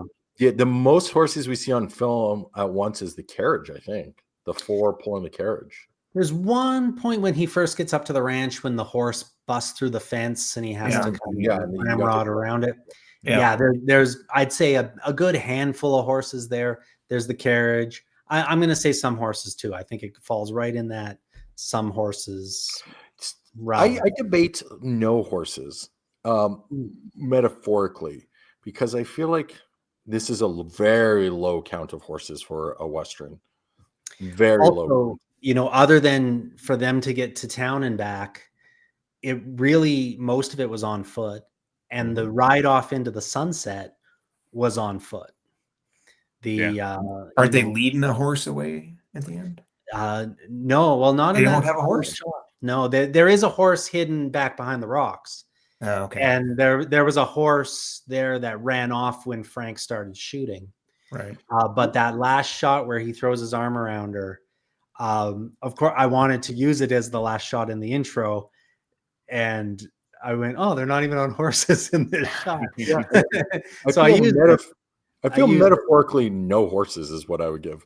the most horses we see on film at once is the carriage. I think the four pulling the carriage. There's one point when he first gets up to the ranch when the horse busts through the fence and he has to kind of and then you ramrod around it. Yeah. There's I'd say a good handful of horses there. There's the carriage. I'm going to say some horses too. I think it falls right in that some horses. I debate no horses, metaphorically, because I feel like this is a very low count of horses for a Western. Very low. You know, other than for them to get to town and back, it really, most of it was on foot. And the ride off into the sunset was on foot. Aren't they leading the horse away at the end? No, well, not They in don't that have a horse. shot. No, there is a horse hidden back behind the rocks. Oh, okay. And there was a horse there that ran off when Frank started shooting. Right. But that last shot where he throws his arm around her, of course, I wanted to use it as the last shot in the intro. And I went, oh, they're not even on horses in this shot. I feel metaphorically no horses is what I would give.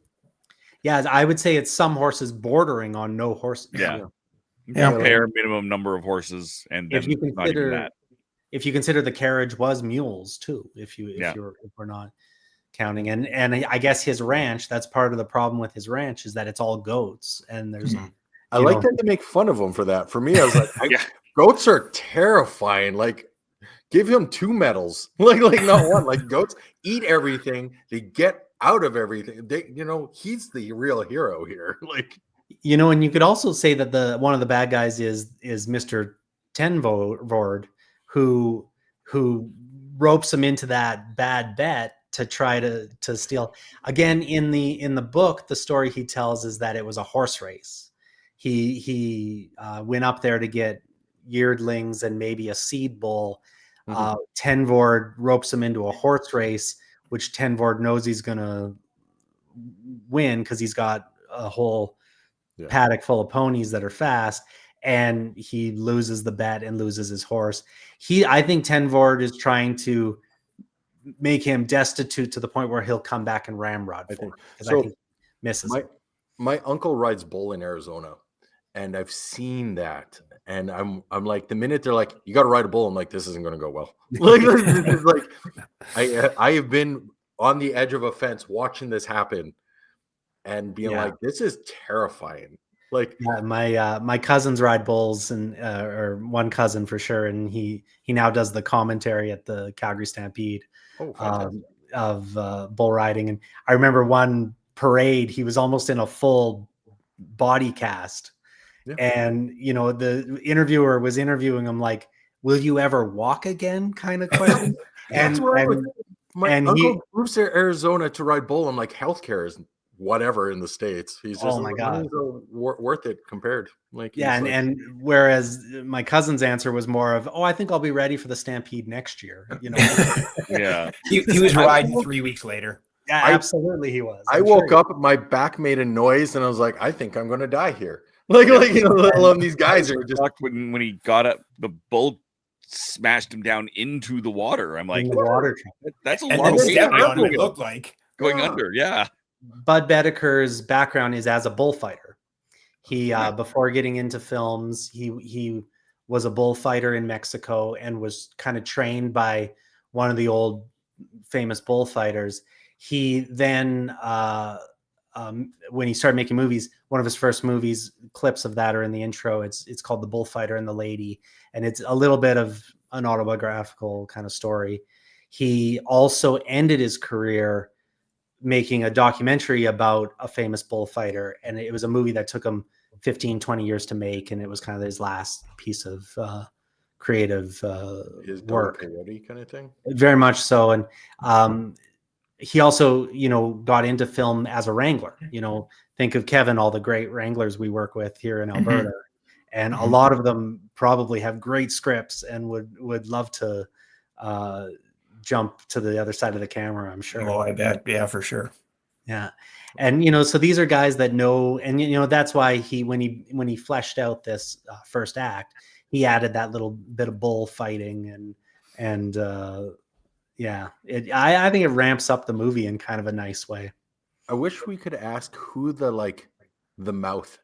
Yeah, I would say it's some horses bordering on no horses. Yeah. Yeah. Compare minimum number of horses, and then If you not even consider that. if you consider the carriage was mules too, if we're not counting, and I guess his ranch, that's part of the problem with his ranch is that it's all goats, and there's I like that they make fun of him for that. For me, I was like, goats are terrifying. Like, give him 2 medals, like not one. Like, goats eat everything, they get out of everything. He's the real hero here. Like, and you could also say that one of the bad guys is Mr. Tenvord, who ropes him into that bad bet to try to steal. Again, in the book, the story he tells is that it was a horse race. He went up there to get yearlings and maybe a seed bull. Tenvord ropes him into a horse race, which Tenvord knows he's going to win because he's got a whole paddock full of ponies that are fast, and he loses the bet and loses his horse. I think Tenvord is trying to make him destitute to the point where he'll come back and ramrod for him, because I think he misses him. My uncle rides bull in Arizona, and I've seen that. And I'm like, the minute they're like, you got to ride a bull, I'm like, this isn't going to go well. Like, I have been on the edge of a fence watching this happen and being like, this is terrifying. Like, my cousins ride bulls, and or one cousin for sure, and he now does the commentary at the Calgary Stampede of bull riding. And I remember one parade, he was almost in a full body cast. And the interviewer was interviewing him like, will you ever walk again, kind of question. My uncle moves to Arizona to ride bull. I'm like, healthcare is whatever in the States. He's just, oh my God, worth it compared. Like, and whereas my cousin's answer was more of, I think I'll be ready for the Stampede next year. Yeah, he was riding 3 weeks later. Yeah, absolutely, he was. I woke up, my back made a noise, and I was like, I think I'm going to die here. Let alone these guys are just when he got up, the bull smashed him down into the water. I'm like, the water. That's a And lot of then stepped on him, it looked like going under. Yeah. Bud Bedeker's background is as a bullfighter. He before getting into films, he was a bullfighter in Mexico and was kind of trained by one of the old famous bullfighters. He then when he started making movies, one of his first movies, clips of that are in the intro. It's called The Bullfighter and the Lady, and it's a little bit of an autobiographical kind of story. He also ended his career making a documentary about a famous bullfighter, and it was a movie that took him 15-20 years to make, and it was kind of his last piece of creative his work. Kind of thing. Very much so. And he also, got into film as a wrangler. Think of Kevin, all the great wranglers we work with here in Alberta. And a lot of them probably have great scripts and would love to jump to the other side of the camera, I'm sure. Oh, I bet. Yeah, for sure. Yeah. And, so these are guys that know, and, that's why when he fleshed out this first act, he added that little bit of bullfighting and I think it ramps up the movie in kind of a nice way. I wish we could ask who the mouth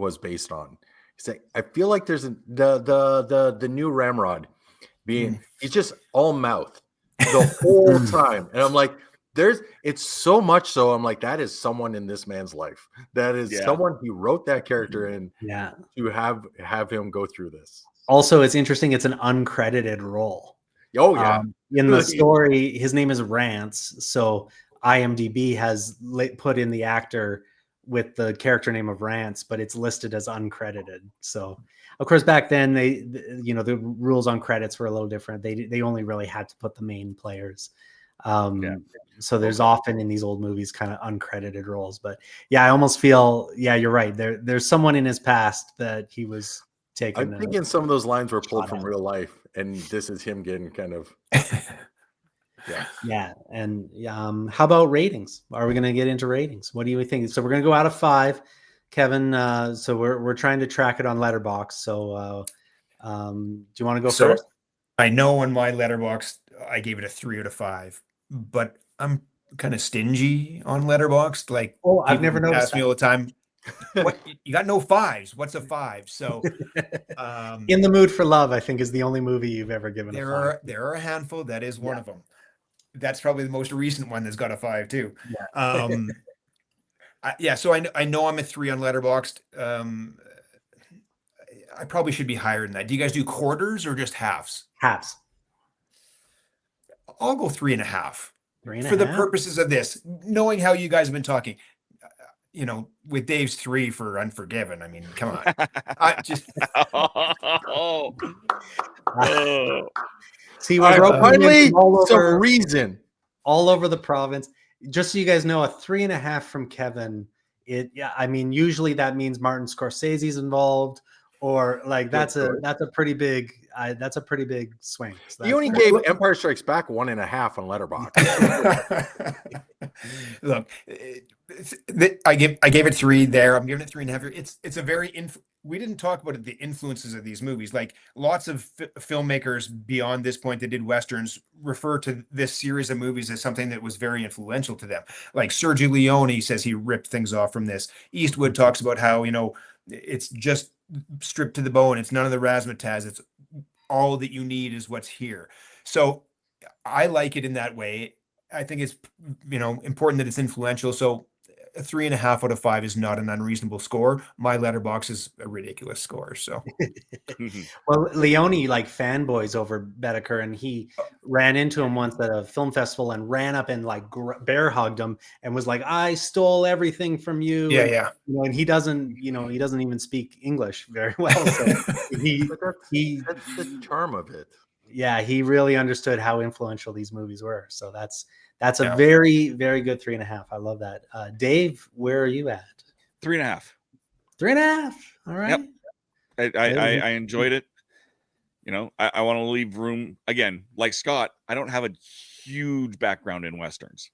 was based on. He's like, I feel like there's the new Ramrod being he's just all mouth the whole time, and I'm like, it's so much so. I'm like, that is someone in this man's life. That is someone he wrote that character in. Yeah. To have him go through this. Also, it's interesting. It's an uncredited role. Oh yeah. In the story, his name is Rance. So IMDb has put in the actor with the character name of Rance, but it's listed as uncredited. So of course, back then the rules on credits were a little different. They only really had to put the main players. So there's often in these old movies kind of uncredited roles, but yeah, I almost feel, you're right. There's someone in his past that he was taking. I'm thinking some of those lines were pulled from real life, and this is him getting kind of. Yeah. And how about ratings? Are we going to get into ratings? What do you think? So we're going to go out of 5, Kevin. So we're trying to track it on Letterboxd. So do you want to go first? I know on my Letterboxd I gave it a 3 out of 5, but I'm kind of stingy on Letterboxd. Like, I've never noticed. Ask me all the time, what you got? No 5s? What's a 5? So, In the Mood for Love, I think, is the only movie you've ever given a 5. There are a handful. That is one of them. That's probably the most recent one that's got a 5 too. So I know I'm a 3 on Letterboxd. I probably should be higher than that. Do you guys do quarters or just halves? Halves. I'll go 3.5 for the purposes of this, knowing how you guys have been talking. With Dave's 3 for Unforgiven. I mean, come on. I just see, we're finally some reason all over the province. Just so you guys know, a 3.5 from Kevin. I mean, usually that means Martin Scorsese's involved, or like that's a pretty big swing. So he only gave Empire Strikes Back 1.5 on Letterboxd. Look, I gave it 3 there. I'm giving it 3.5. It's a very we didn't talk about the influences of these movies. Like lots of filmmakers beyond this point that did Westerns refer to this series of movies as something that was very influential to them. Like Sergio Leone says he ripped things off from this. Eastwood talks about how, it's just stripped to the bone. It's none of the razzmatazz. It's all that you need is what's here. So I like it in that way. I think it's, important that it's influential. So a 3.5 out of 5 is not an unreasonable score. My Letterboxd is a ridiculous score. So, well, Leone like fanboys over Bedecker, and he ran into him once at a film festival and ran up and like bear hugged him and was like, "I stole everything from you." Yeah. And he doesn't even speak English very well. So that's the charm of it. Yeah, he really understood how influential these movies were. So that's a very, very good 3.5. I love that. Dave, where are you at? 3.5. 3.5. All right. Yep. I enjoyed it. I want to leave room again. Like Scott, I don't have a huge background in Westerns.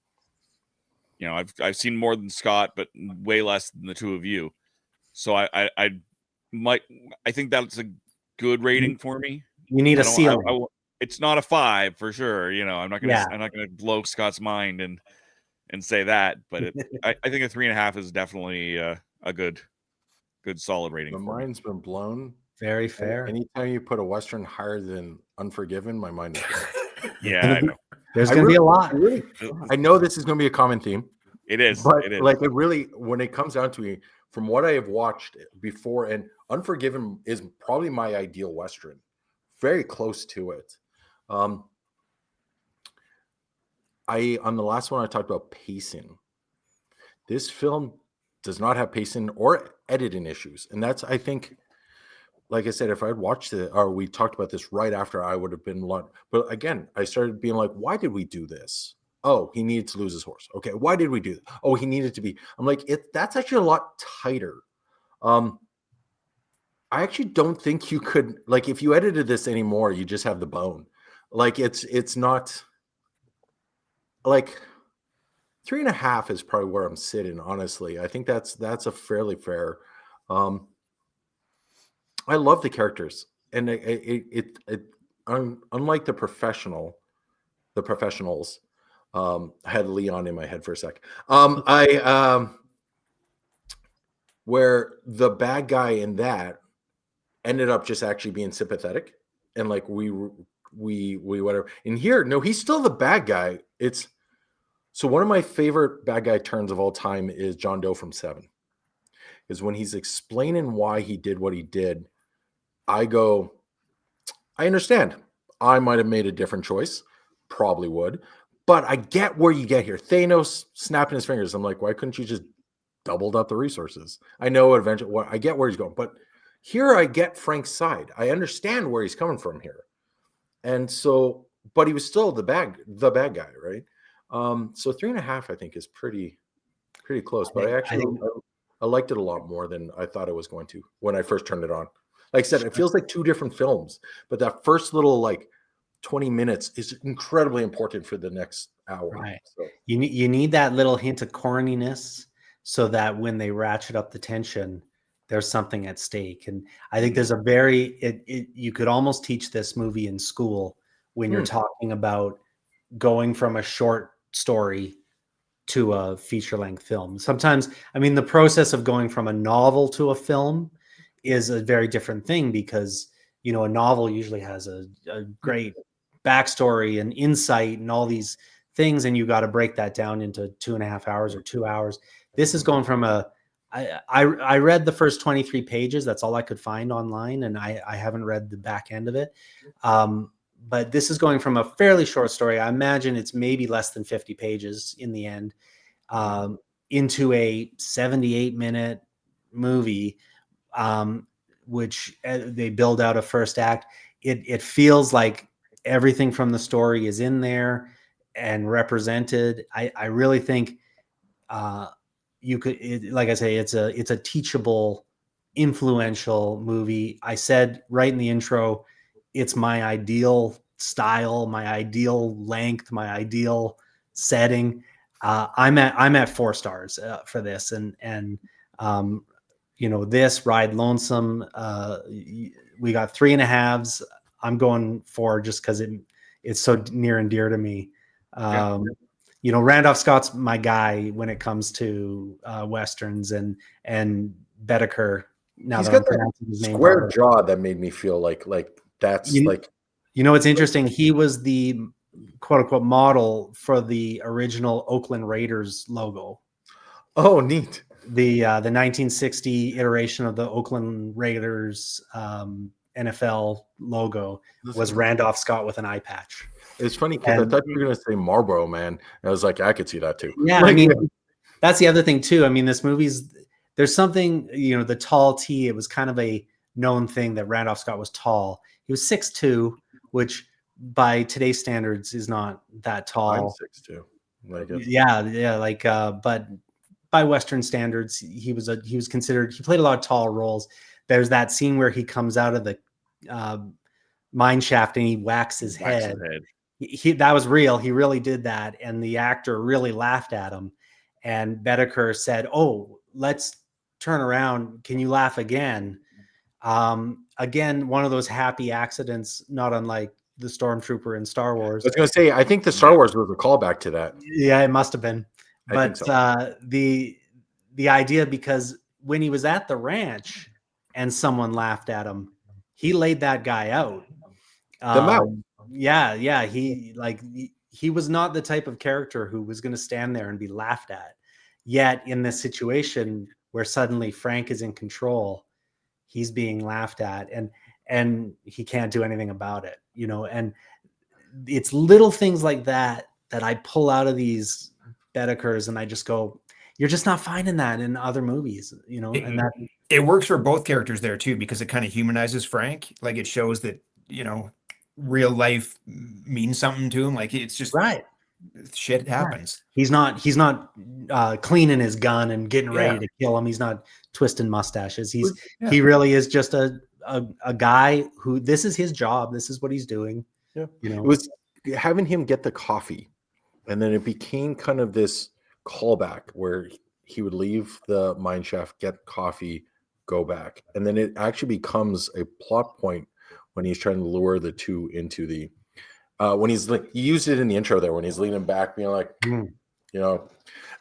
I've seen more than Scott, but way less than the two of you. So I think that's a good rating for me. You need a ceiling. It's not a 5 for sure. I'm not gonna blow Scott's mind and say that, but I think a 3.5 is definitely a good solid rating. My mind's been blown. Very fair. Anytime you put a Western higher than Unforgiven, my mind is blown. Yeah, I know. There's gonna be a lot. I know this is gonna be a common theme. It is. But it is. like it really, when it comes down to it, from what I have watched before, and Unforgiven is probably my ideal Western. Very close to it. On the last one I talked about pacing. This film does not have pacing or editing issues, and that's, I think, like I said, if I had watched it or we talked about this right after, I would have been like. But again, I started being like, why did we do this? Oh, he needed to lose his horse. Okay, why did we do that? Oh, he needed to be. I'm like, that's actually a lot tighter. I actually don't think you could, like, if you edited this anymore, you just have the bone. Like it's not like 3.5 is probably where I'm sitting. Honestly, I think that's a fairly fair. I love the characters, and unlike the professionals. I had Leon in my head for a sec. where the bad guy in that ended up just actually being sympathetic and like we whatever. And here, no, he's still the bad guy. It's so one of my favorite bad guy turns of all time is John Doe from Seven. Is when he's explaining why he did what he did. I go, I understand. I might have made a different choice, probably would, but I get where you get here. Thanos snapping his fingers. I'm like, why couldn't you just doubled up the resources? I know eventually. I get where he's going, but here I get Frank's side. I understand where he's coming from here, and so, but he was still the bad guy, right? So 3.5, I think, is pretty close. But I liked it a lot more than I thought it was going to when I first turned it on. Like I said, it feels like two different films, but that first little like 20 minutes is incredibly important for the next hour. Right. So. You need that little hint of corniness so that when they ratchet up the tension, there's something at stake. And I think there's you could almost teach this movie in school when you're talking about going from a short story to a feature-length film. Sometimes, I mean, the process of going from a novel to a film is a very different thing because, you know, a novel usually has a great backstory and insight and all these things, and you got to break that down into 2.5 hours or 2 hours. This is going from I read the first 23 pages. That's all I could find online, and I haven't read the back end of it. But this is going from a fairly short story. I imagine it's maybe less than 50 pages in the end, into a 78-minute movie, which they build out a first act. It feels like everything from the story is in there and represented. I really think you could, like I say, it's a teachable, influential movie. I said right in the intro, it's my ideal style, my ideal length, my ideal setting. I'm at 4 stars for this, and you know, this Ride Lonesome, we got 3.5s. I'm going 4 just because it's so near and dear to me. You know, Randolph Scott's my guy when it comes to westerns, and Bedecker. Now he's that got I'm pronouncing his name square properly. jaw that made me feel like that's like. You know, it's interesting. He was the quote unquote model for the original Oakland Raiders logo. Oh, neat. The 1960 iteration of the Oakland Raiders NFL logo was Randolph Scott with an eye patch. It's funny because I thought you were going to say Marlboro Man. I was like, I could see that too. Yeah, I mean, that's the other thing too. I mean, this there's something, you know, the tall T, it was kind of a known thing that Randolph Scott was tall. He was 6'2", which by today's standards is not that tall. I'm 6'2". But by Western standards, he was considered. He played a lot of tall roles. There's that scene where he comes out of the mine shaft and he whacks his head. That was real. He really did that, and the actor really laughed at him. And Bedecker said, "Oh, let's turn around. Can you laugh again?" Again, one of those happy accidents, not unlike the Stormtrooper in Star Wars. I was going to say, I think the Star Wars was a callback to that. Yeah, it must have been. But so. The idea, because when he was at the ranch and someone laughed at him, he laid that guy out. Yeah. He was not the type of character who was going to stand there and be laughed at. Yet in this situation where suddenly Frank is in control, he's being laughed at, and he can't do anything about it, you know. And it's little things like that I pull out of these Bedekers, and I just go, you're just not finding that in other movies, you know. And that it works for both characters there too, because it kind of humanizes Frank. Like, it shows that, you know, real life means something to him. Like, it's just right. Shit happens. Right. He's not cleaning his gun and getting ready to kill him. He's not twisting mustaches. He really is just a guy who, this is his job. This is what he's doing. Yeah. You know, it was having him get the coffee, and then it became kind of this callback where he would leave the mine shaft, get coffee, go back. And then it actually becomes a plot point when he's trying to lure the two into the, when he's like, you used it in the intro there, when he's leaning back, being like, you know.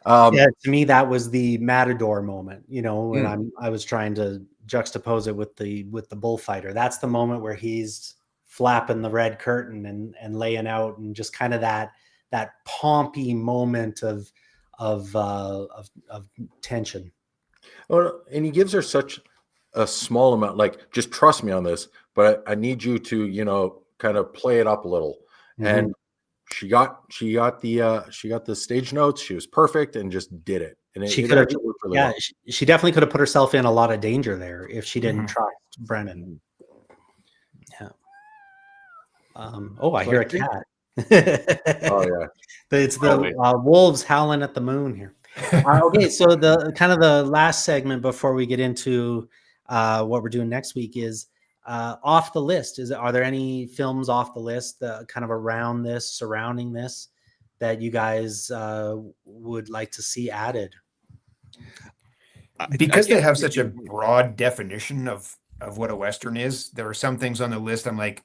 Yeah, to me that was the Matador moment, you know, when I was trying to juxtapose it with the bullfighter. That's the moment where he's flapping the red curtain and laying out, and just kind of that pompy moment of tension. Oh, and he gives her such a small amount, like, just trust me on this, but I need you to, you know, kind of play it up a little. And she got the stage notes. She was perfect and just did it. And She it could have, actually worked really yeah, well. she definitely could have put herself in a lot of danger there if she didn't trust Brennan. Yeah. I hear a cat. Oh yeah, It's the wolves howling at the moon here. Okay, so the kind of the last segment before we get into what we're doing next week is off the list. Are there any films off the list kind of around this, surrounding this, that you guys would like to see added? Because they have such a broad definition of what a Western is, there are some things on the list I'm like,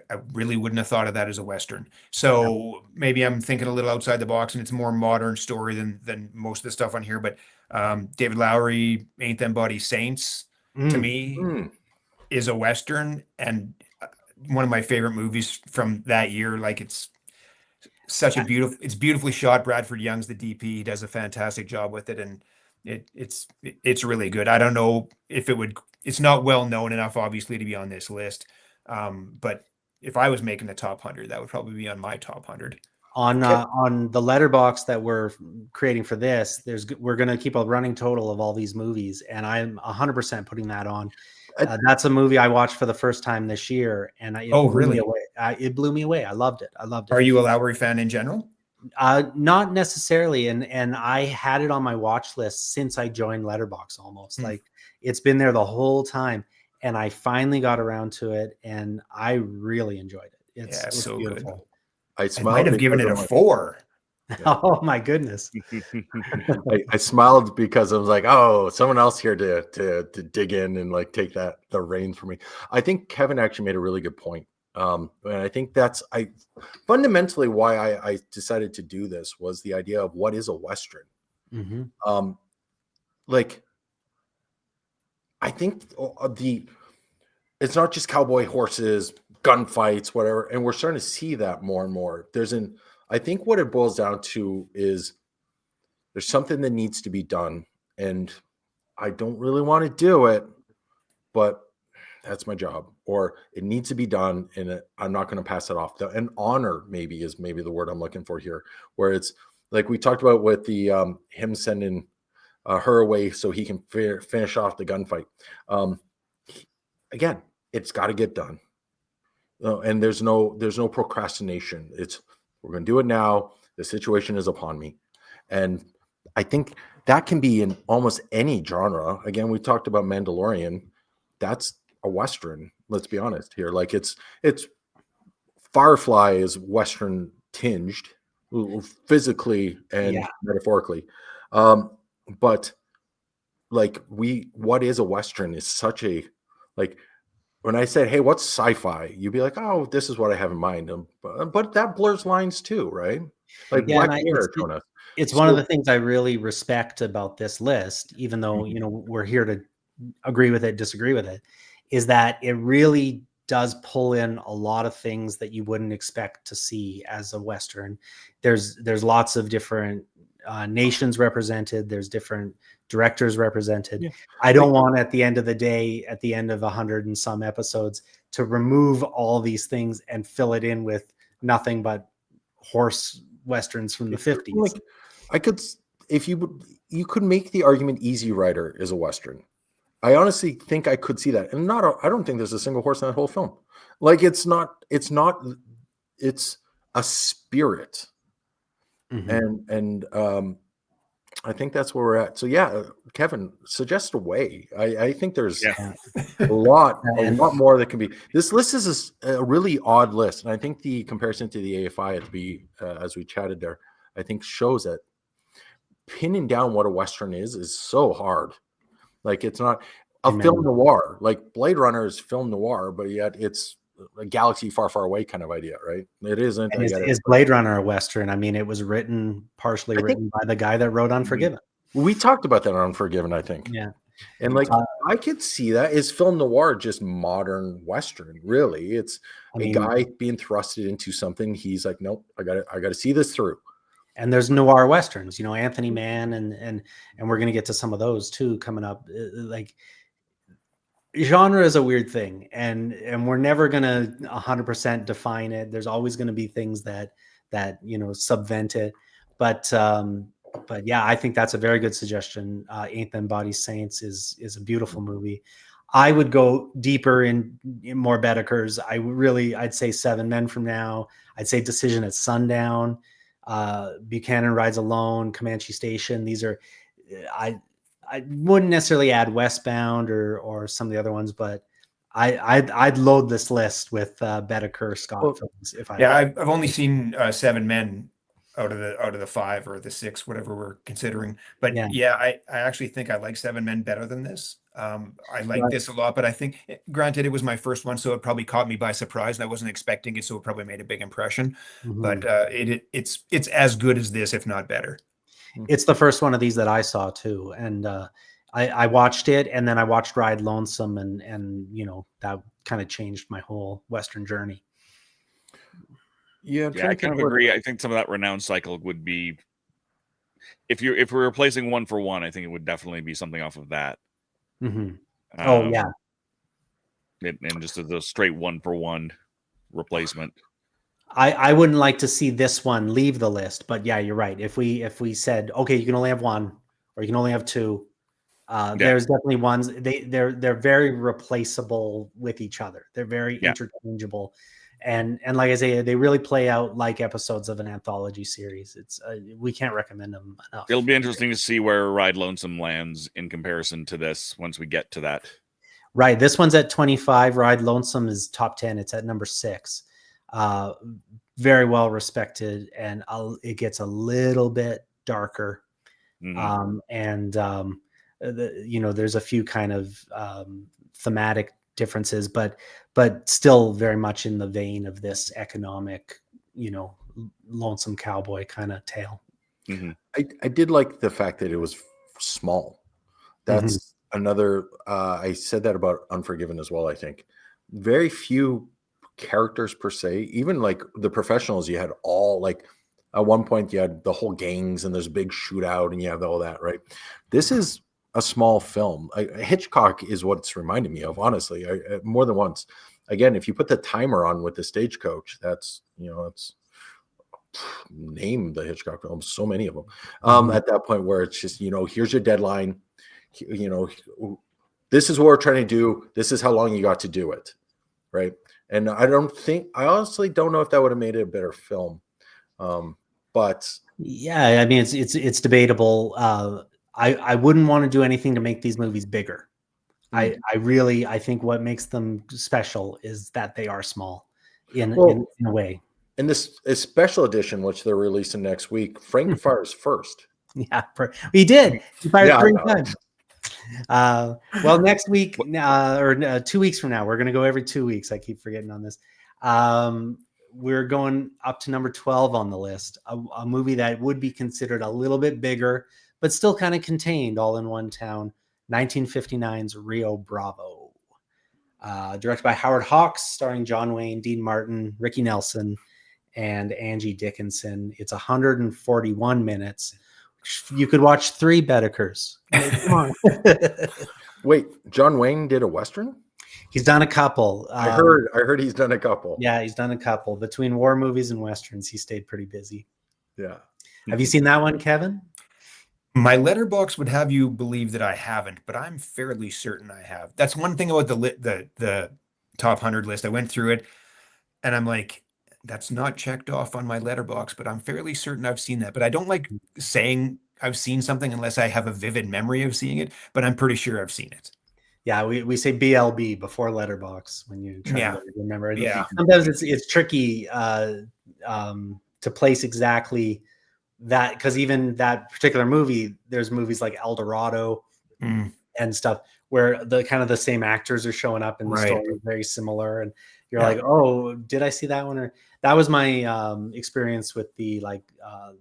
I really wouldn't have thought of that as a Western. So maybe I'm thinking a little outside the box and it's a more modern story than most of the stuff on here. But David Lowery, Ain't Them Body Saints, to me, is a Western, and one of my favorite movies from that year. Like, it's such a it's beautifully shot. Bradford Young's the DP. He does a fantastic job with it, and it's really good. I don't know if it's not well known enough, obviously, to be on this list. But if I was making the top 100, that would probably be on my top 100. On the letterbox that we're creating for this, we're going to keep a running total of all these movies, and I'm 100% putting that on. That's a movie I watched for the first time this year, and it blew me away. It blew me away. I loved it. Are you a Lowery fan in general? Not necessarily, and I had it on my watch list since I joined Letterboxd almost. Like, it's been there the whole time, and I finally got around to it, and I really enjoyed it. It's so beautiful. good. I might have given it a 4. Oh my goodness. I smiled because I was like, oh, someone else here to dig in and like take the reins for me. I think Kevin actually made a really good point. And I think that's fundamentally why I decided to do this was the idea of what is a Western. Like, I think it's not just cowboy horses, gunfights, whatever, and we're starting to see that more and more. I think what it boils down to is there's something that needs to be done, and I don't really want to do it, but that's my job, or it needs to be done, and I'm not going to pass it off. And honor is maybe the word I'm looking for here, where it's like we talked about with the him sending her away so he can finish off the gunfight. Again, it's got to get done, and there's no procrastination. We're going to do it now. The situation is upon me, and I think that can be in almost any genre. Again, we talked about Mandalorian. That's a Western. Let's be honest here. Like, it's Firefly is Western tinged physically and metaphorically. But like, what is a Western is such a, like, when I said, hey, what's sci-fi? You'd be like, oh, this is what I have in mind. But that blurs lines too, right? Like, Black Mirror, Jonas. It's one of the things I really respect about this list, even though, you know, we're here to agree with it, disagree with it, is that it really does pull in a lot of things that you wouldn't expect to see as a Western. There's lots of different nations represented. There's different directors represented. I don't want, at the end of the day, at the end of 100 and some episodes, to remove all these things and fill it in with nothing but horse Westerns from the 50s. Like, I could, if you could make the argument Easy Rider is a Western. I honestly think I could see that. And I don't think there's a single horse in that whole film. Like, it's a spirit. And I think that's where we're at. So yeah, Kevin, suggest a way. I think there's a lot more that can be. This list is a really odd list, and I think the comparison to the AFI as we chatted there, I think shows that pinning down what a Western is so hard. Like, it's not a film noir. Like, Blade Runner is film noir, but yet it's a galaxy far, far away kind of idea, right? It isn't. And is Blade Runner a Western? I mean, it was partially I think- written by the guy that wrote Unforgiven. We talked about that on Unforgiven, I think. Yeah. And like, I could see that. Is film noir just modern Western? Really, it's a guy being thrusted into something. He's like, nope, I got to see this through. And there's noir Westerns, you know, Anthony Mann, and we're going to get to some of those too coming up. Like, genre is a weird thing, and we're never going to 100% define it. There's always going to be things that you know, subvent it. But yeah, I think that's a very good suggestion. Ain't Them Body Saints is a beautiful movie. I would go deeper in more Bedekers. I'd say Seven Men from Now. I'd say Decision at Sundown. Buchanan Rides Alone, Comanche Station. These are, I wouldn't necessarily add Westbound or some of the other ones, but I'd load this list with Bedeker Scott films. I've only seen Seven Men out of the 5 or the 6, whatever we're considering. But I actually think I like Seven Men better than this. I like this a lot, but I think, granted, it was my first one, so it probably caught me by surprise, and I wasn't expecting it, so it probably made a big impression. Mm-hmm. But it's as good as this, if not better. It's the first one of these that I saw too, and I watched it, and then I watched Ride Lonesome, and you know, that kind of changed my whole Western journey. Yeah, I kind of agree. I think some of that renowned cycle would be, if we're replacing one for one, I think it would definitely be something off of that. Mm-hmm. And just as a straight one for one replacement. I wouldn't like to see this one leave the list, but yeah, you're right. If we said, okay, you can only have one, or you can only have two, there's definitely ones. They're very replaceable with each other. They're very interchangeable, and like I say, they really play out like episodes of an anthology series. It's we can't recommend them enough. It'll be interesting to see where Ride Lonesome lands in comparison to this once we get to that. Right, this one's at 25. Ride Lonesome is top 10. It's at number 6. Very well respected, and it gets a little bit darker. Mm-hmm. You know, there's a few kind of thematic differences, but still very much in the vein of this economic, you know, lonesome cowboy kind of tale. Mm-hmm. I did like the fact that it was small. That's another. I said that about Unforgiven as well. I think very few characters per se. Even like the professionals, you had all, like, at one point you had the whole gangs, and there's a big shootout, and you have all that. Right. This is a small film. Hitchcock is what it's reminded me of, honestly. More than once. Again, if you put the timer on with the Stagecoach, that's, you know, it's name the Hitchcock films, so many of them. At that point where it's just, you know, here's your deadline, you know, this is what we're trying to do, this is how long you got to do it, right? And I honestly don't know if that would have made it a better film, but yeah, I mean, it's debatable. I wouldn't want to do anything to make these movies bigger. I think what makes them special is that they are small in a way. In this special edition, which they're releasing next week, Frank fires first. Yeah, he did. He fired 3 times. Well, next week or 2 weeks from now, we're going to go every 2 weeks. I keep forgetting on this. We're going up to number 12 on the list, a movie that would be considered a little bit bigger, but still kind of contained all in one town. 1959's Rio Bravo, directed by Howard Hawks, starring John Wayne, Dean Martin, Ricky Nelson, and Angie Dickinson. It's 141 minutes. You could watch 3 Bedekers. Come on. Wait, John Wayne did a Western? He's done a couple. I heard he's done a couple. Yeah, he's done a couple. Between war movies and Westerns, he stayed pretty busy. Yeah. Have you seen that one, Kevin? My letterbox would have you believe that I haven't, but I'm fairly certain I have. That's one thing about the top 100 list. I went through it, and I'm like, that's not checked off on my letterbox, but I'm fairly certain I've seen that. But I don't like saying I've seen something unless I have a vivid memory of seeing it, but I'm pretty sure I've seen it. Yeah, we say BLB before letterbox when you try to remember it. Yeah. Sometimes it's tricky to place exactly that, because even that particular movie, there's movies like El Dorado and stuff where the kind of the same actors are showing up and the story is very similar. And You're Yeah. like, oh, did I see that one? Or that was my experience with the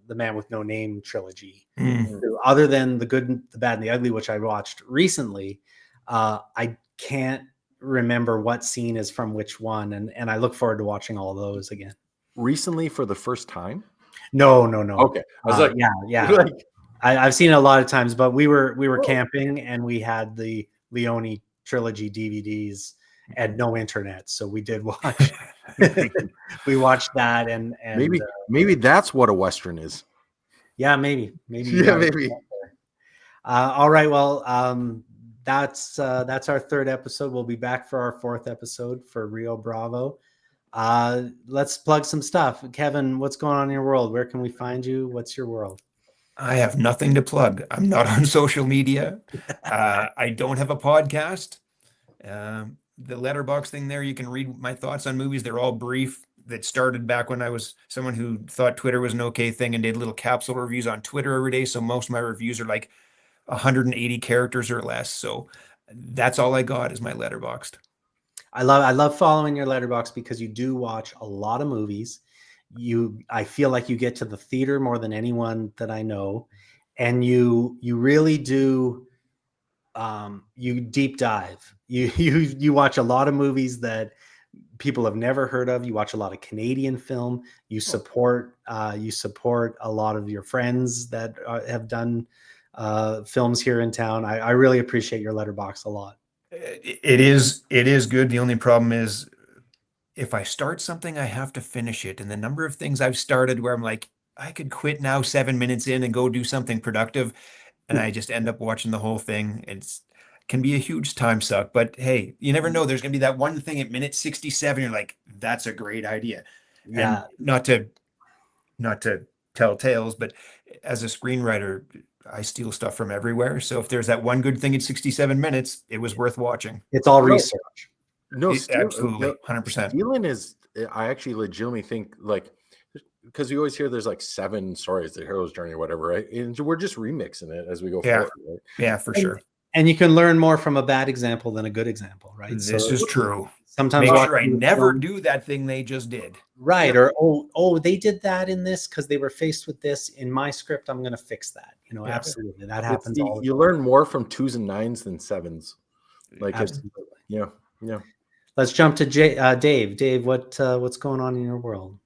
Man with No Name trilogy. Mm. Other than The Good, the Bad, and the Ugly, which I watched recently, I can't remember what scene is from which one, and I look forward to watching all those again. Recently for the first time? No. Okay. I was like, yeah. like, I've seen it a lot of times, but we were Oh. camping and we had the Leone trilogy DVDs and no internet, so we did watch. We watched that and maybe that's what a Western is. yeah, maybe Yeah, maybe. All right, well, that's our third episode. We'll be back for our fourth episode for Rio Bravo. Let's plug some stuff. Kevin, what's going on in your world? Where can we find you? What's your world? I have nothing to plug. I'm not on social media. I don't have a podcast. The letterbox thing there, you can read my thoughts on movies. They're all brief. That started back when I was someone who thought Twitter was an okay thing and did little capsule reviews on Twitter every day. So most of my reviews are like 180 characters or less. So that's all I got is my letterboxed. I love following your letterbox because you do watch a lot of movies. I feel like you get to the theater more than anyone that I know, and you really do. You deep dive. You watch a lot of movies that people have never heard of. You watch a lot of Canadian film. You support a lot of your friends that have done films here in town. I really appreciate your letterbox a lot. It is good. The only problem is if I start something, I have to finish it. And the number of things I've started where I'm like, I could quit now 7 minutes in and go do something productive. And I just end up watching the whole thing. Can be a huge time suck, but hey, you never know. There's going to be that one thing at minute 67. You're like, that's a great idea. Yeah. And not to tell tales, but as a screenwriter, I steal stuff from everywhere. So if there's that one good thing at 67 minutes, it was worth watching. It's all research. No, Absolutely. 100%. Stealing is, I actually legitimately think, like, because you always hear there's like 7 stories, the hero's journey or whatever, right? And we're just remixing it as we go forward, right? Yeah, for sure. And you can learn more from a bad example than a good example, right? This is true. Sometimes make sure I never do that thing they just did. Right. Yeah. Or they did that in this because they were faced with this in my script. I'm going to fix that. Yeah. Absolutely. That happens all the time. You learn more from 2s and 9s than 7s. Like, absolutely. Yeah. Let's jump to Dave. Dave, what's going on in your world?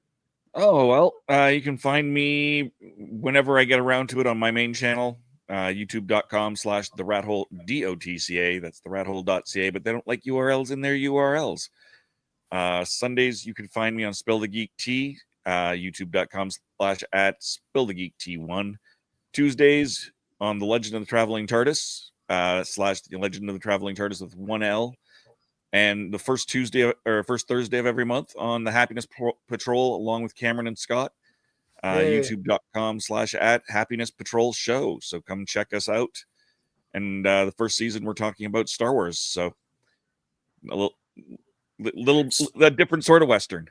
Oh, well, you can find me whenever I get around to it on my main channel, youtube.com/theRathole, DOTCA. That's theRathole.ca, but they don't like URLs in their URLs. Sundays, you can find me on Spill the Geek T, youtube.com/@SpillTheGeekT1. Tuesdays on The Legend of the Traveling TARDIS, /The Legend of the Traveling TARDIS with 1L. And the first Thursday of every month on the Happiness Patrol, along with Cameron and Scott, youtube.com/@Happiness Patrol Show. So come check us out. And the first season, we're talking about Star Wars. So a different sort of Western.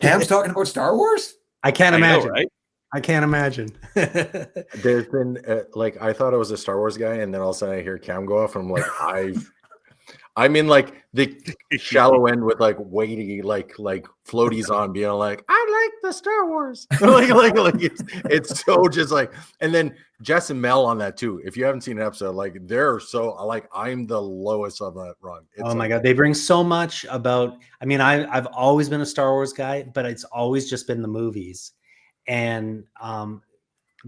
Ham's talking about Star Wars? I can't imagine. Know, right? I can't imagine. There's been like, I thought I was a Star Wars guy, and then all of a sudden I hear Cam go off, and I'm like, I'm in like the shallow end with like weighty, like floaties on, being like, I like the Star Wars. like it's so just like, and then Jess and Mel on that too. If you haven't seen an episode, like they're so like, I'm the lowest on that run. Oh my God. They bring so much about, I mean, I've always been a Star Wars guy, but it's always just been the movies. And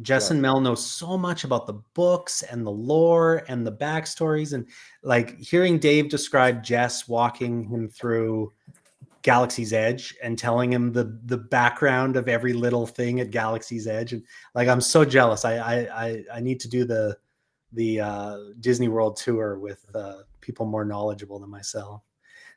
Jess and Mel know so much about the books and the lore and the backstories, and like hearing Dave describe Jess walking him through Galaxy's Edge and telling him the background of every little thing at Galaxy's Edge, and like I'm so jealous. I need to do the Disney World tour with people more knowledgeable than myself.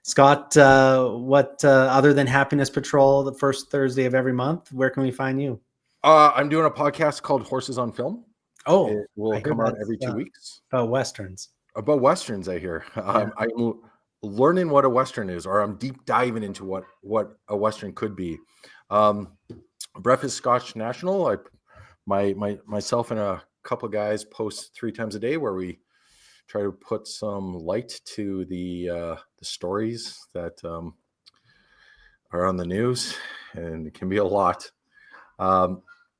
Scott, what other than Happiness Patrol, the first Thursday of every month, where can we find you? I'm doing a podcast called Horses on Film. Oh, it will come out every 2 weeks. About Westerns. About Westerns, I hear. Yeah. I'm learning what a Western is, or I'm deep diving into what a Western could be. Breakfast Scotch National. Myself and a couple of guys post 3 times a day where we try to put some light to the stories that are on the news, and it can be a lot.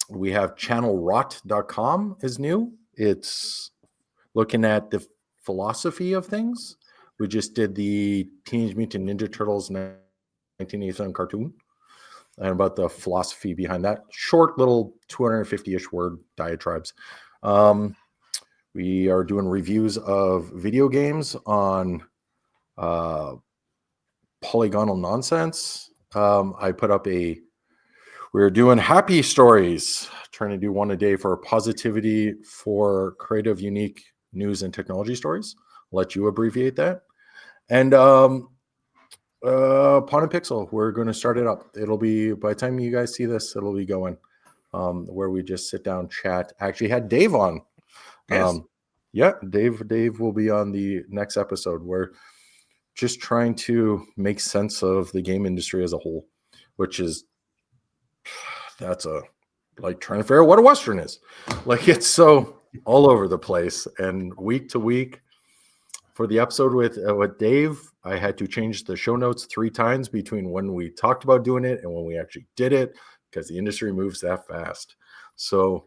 We have channelrot.com is new. It's looking at the philosophy of things. We just did the Teenage Mutant Ninja Turtles 1987 cartoon and about the philosophy behind that. Short little 250-ish word diatribes. We are doing reviews of video games on polygonal nonsense. I put up we're doing happy stories, trying to do one a day for positivity for creative, unique news and technology stories. I'll let you abbreviate that. And Pawn and Pixel, we're going to start it up. It'll be, by the time you guys see this, it'll be going, where we just sit down, chat. I actually had Dave on. Yes. Yeah, Dave will be on the next episode. We're just trying to make sense of the game industry as a whole, which is, that's like trying to figure out what a Western is. Like, it's so all over the place. And week to week, for the episode with Dave, I had to change the show notes 3 times between when we talked about doing it and when we actually did it, because the industry moves that fast. So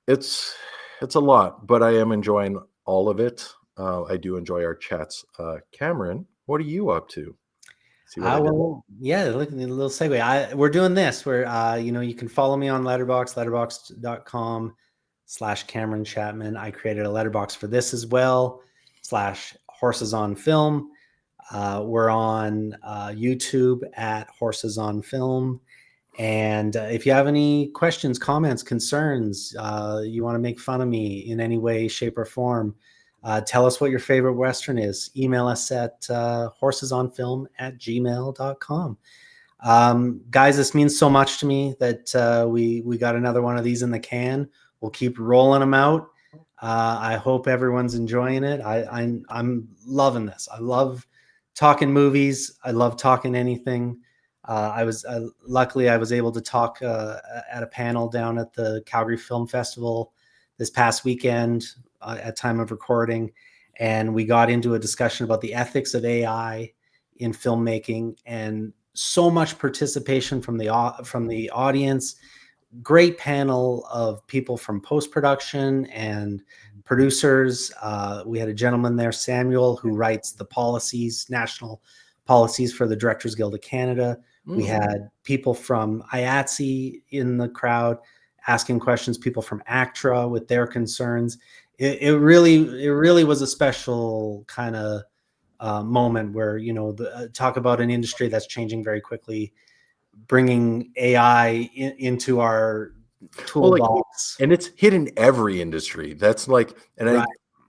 it's a lot, but I am enjoying all of it. I do enjoy our chats. Cameron, what are you up to? Yeah, look, a little segue. We're doing this where, you can follow me on letterboxd.com/Cameron Chapman. I created a letterbox for this as well, /Horses on Film. We're on YouTube at Horses on Film. And if you have any questions, comments, concerns, you want to make fun of me in any way, shape, or form, tell us what your favorite Western is. Email us at horsesonfilm@gmail.com. Guys, this means so much to me that we got another one of these in the can. We'll keep rolling them out. I hope everyone's enjoying it. I'm loving this. I love talking movies. I love talking anything. Luckily I was able to talk at a panel down at the Calgary Film Festival this past weekend at time of recording, and we got into a discussion about the ethics of AI in filmmaking, and so much participation from the audience. Great panel of people from post-production and producers. We had a gentleman there, Samuel, who writes the policies, national policies for the Directors Guild of Canada. We had people from IATSE in the crowd asking questions, people from ACTRA with their concerns. It really was a special kind of moment where, talk about an industry that's changing very quickly, bringing AI into our toolbox. And it's hit in every industry. That's like, and Right.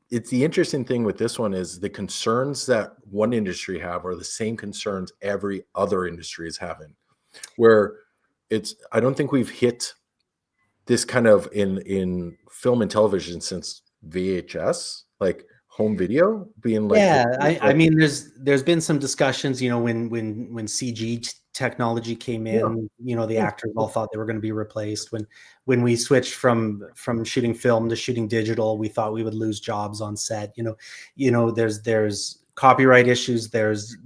It's the interesting thing with this one is the concerns that one industry have are the same concerns every other industry is having, where I don't think we've hit this kind of in film and television since VHS, like home video being like, I mean, there's been some discussions, when CG technology came in, the actors all thought they were going to be replaced. When we switched from shooting film to shooting digital, we thought we would lose jobs on set. There's copyright issues, there's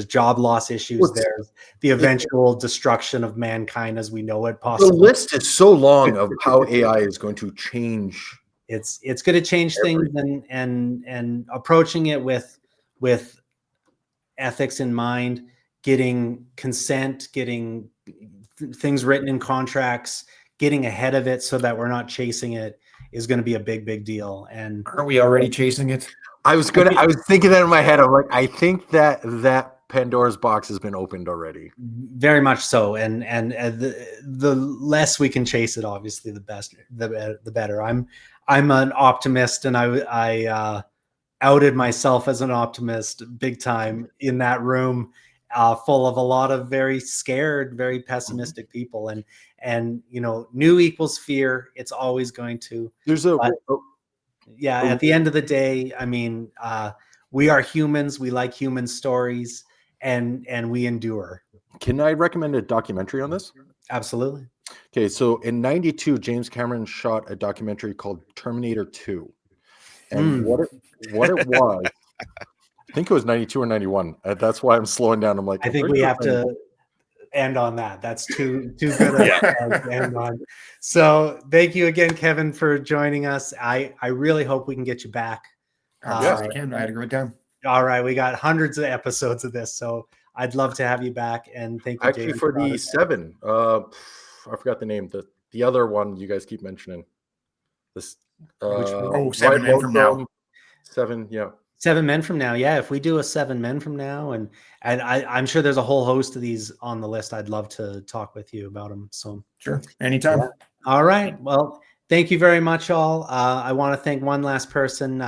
job loss issues, there's the eventual destruction of mankind as we know it possibly. The list is so long of how AI is going to change. It's going to change things, and approaching it with ethics in mind, getting consent, getting things written in contracts, getting ahead of it so that we're not chasing it is going to be a big deal. And aren't we already chasing it? I was thinking that in my head. I'm like, I think that Pandora's box has been opened already. Very much so. And the less we can chase it, obviously, the better. I'm an optimist, and I outed myself as an optimist big time in that room, full of a lot of very scared, very pessimistic people. And new equals fear. It's always going to. At the end of the day, I mean, we are humans. We like human stories, and we endure. Can I recommend a documentary on this? Absolutely. Okay, so in '92, James Cameron shot a documentary called Terminator 2. And what it was, think it was 92 or 91. That's why I'm slowing down. I'm like, I think we have to end on that. That's too good to end on. So thank you again, Kevin, for joining us. I really hope we can get you back. Yes, I can. I had a great time. All right, we got hundreds of episodes of this, so I'd love to have you back. And thank you, actually, David, for the 7. I forgot the name. The other one you guys keep mentioning. This. 7 Men From Now. 7, yeah. 7 Men From Now. Yeah, if we do a 7 Men From Now, and I'm sure there's a whole host of these on the list. I'd love to talk with you about them. So sure, anytime. Yeah. All right. Well, thank you very much, all. I want to thank one last person.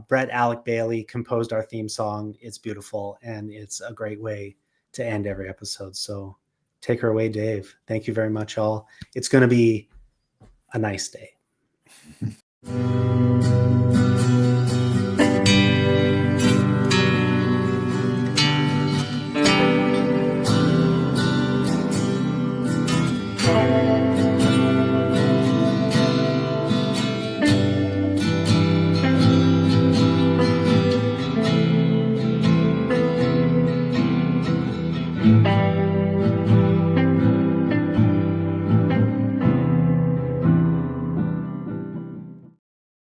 Brett Alec Bailey composed our theme song. It's beautiful, and it's a great way to end every episode. So take her away, Dave. Thank you very much, all. It's going to be a nice day.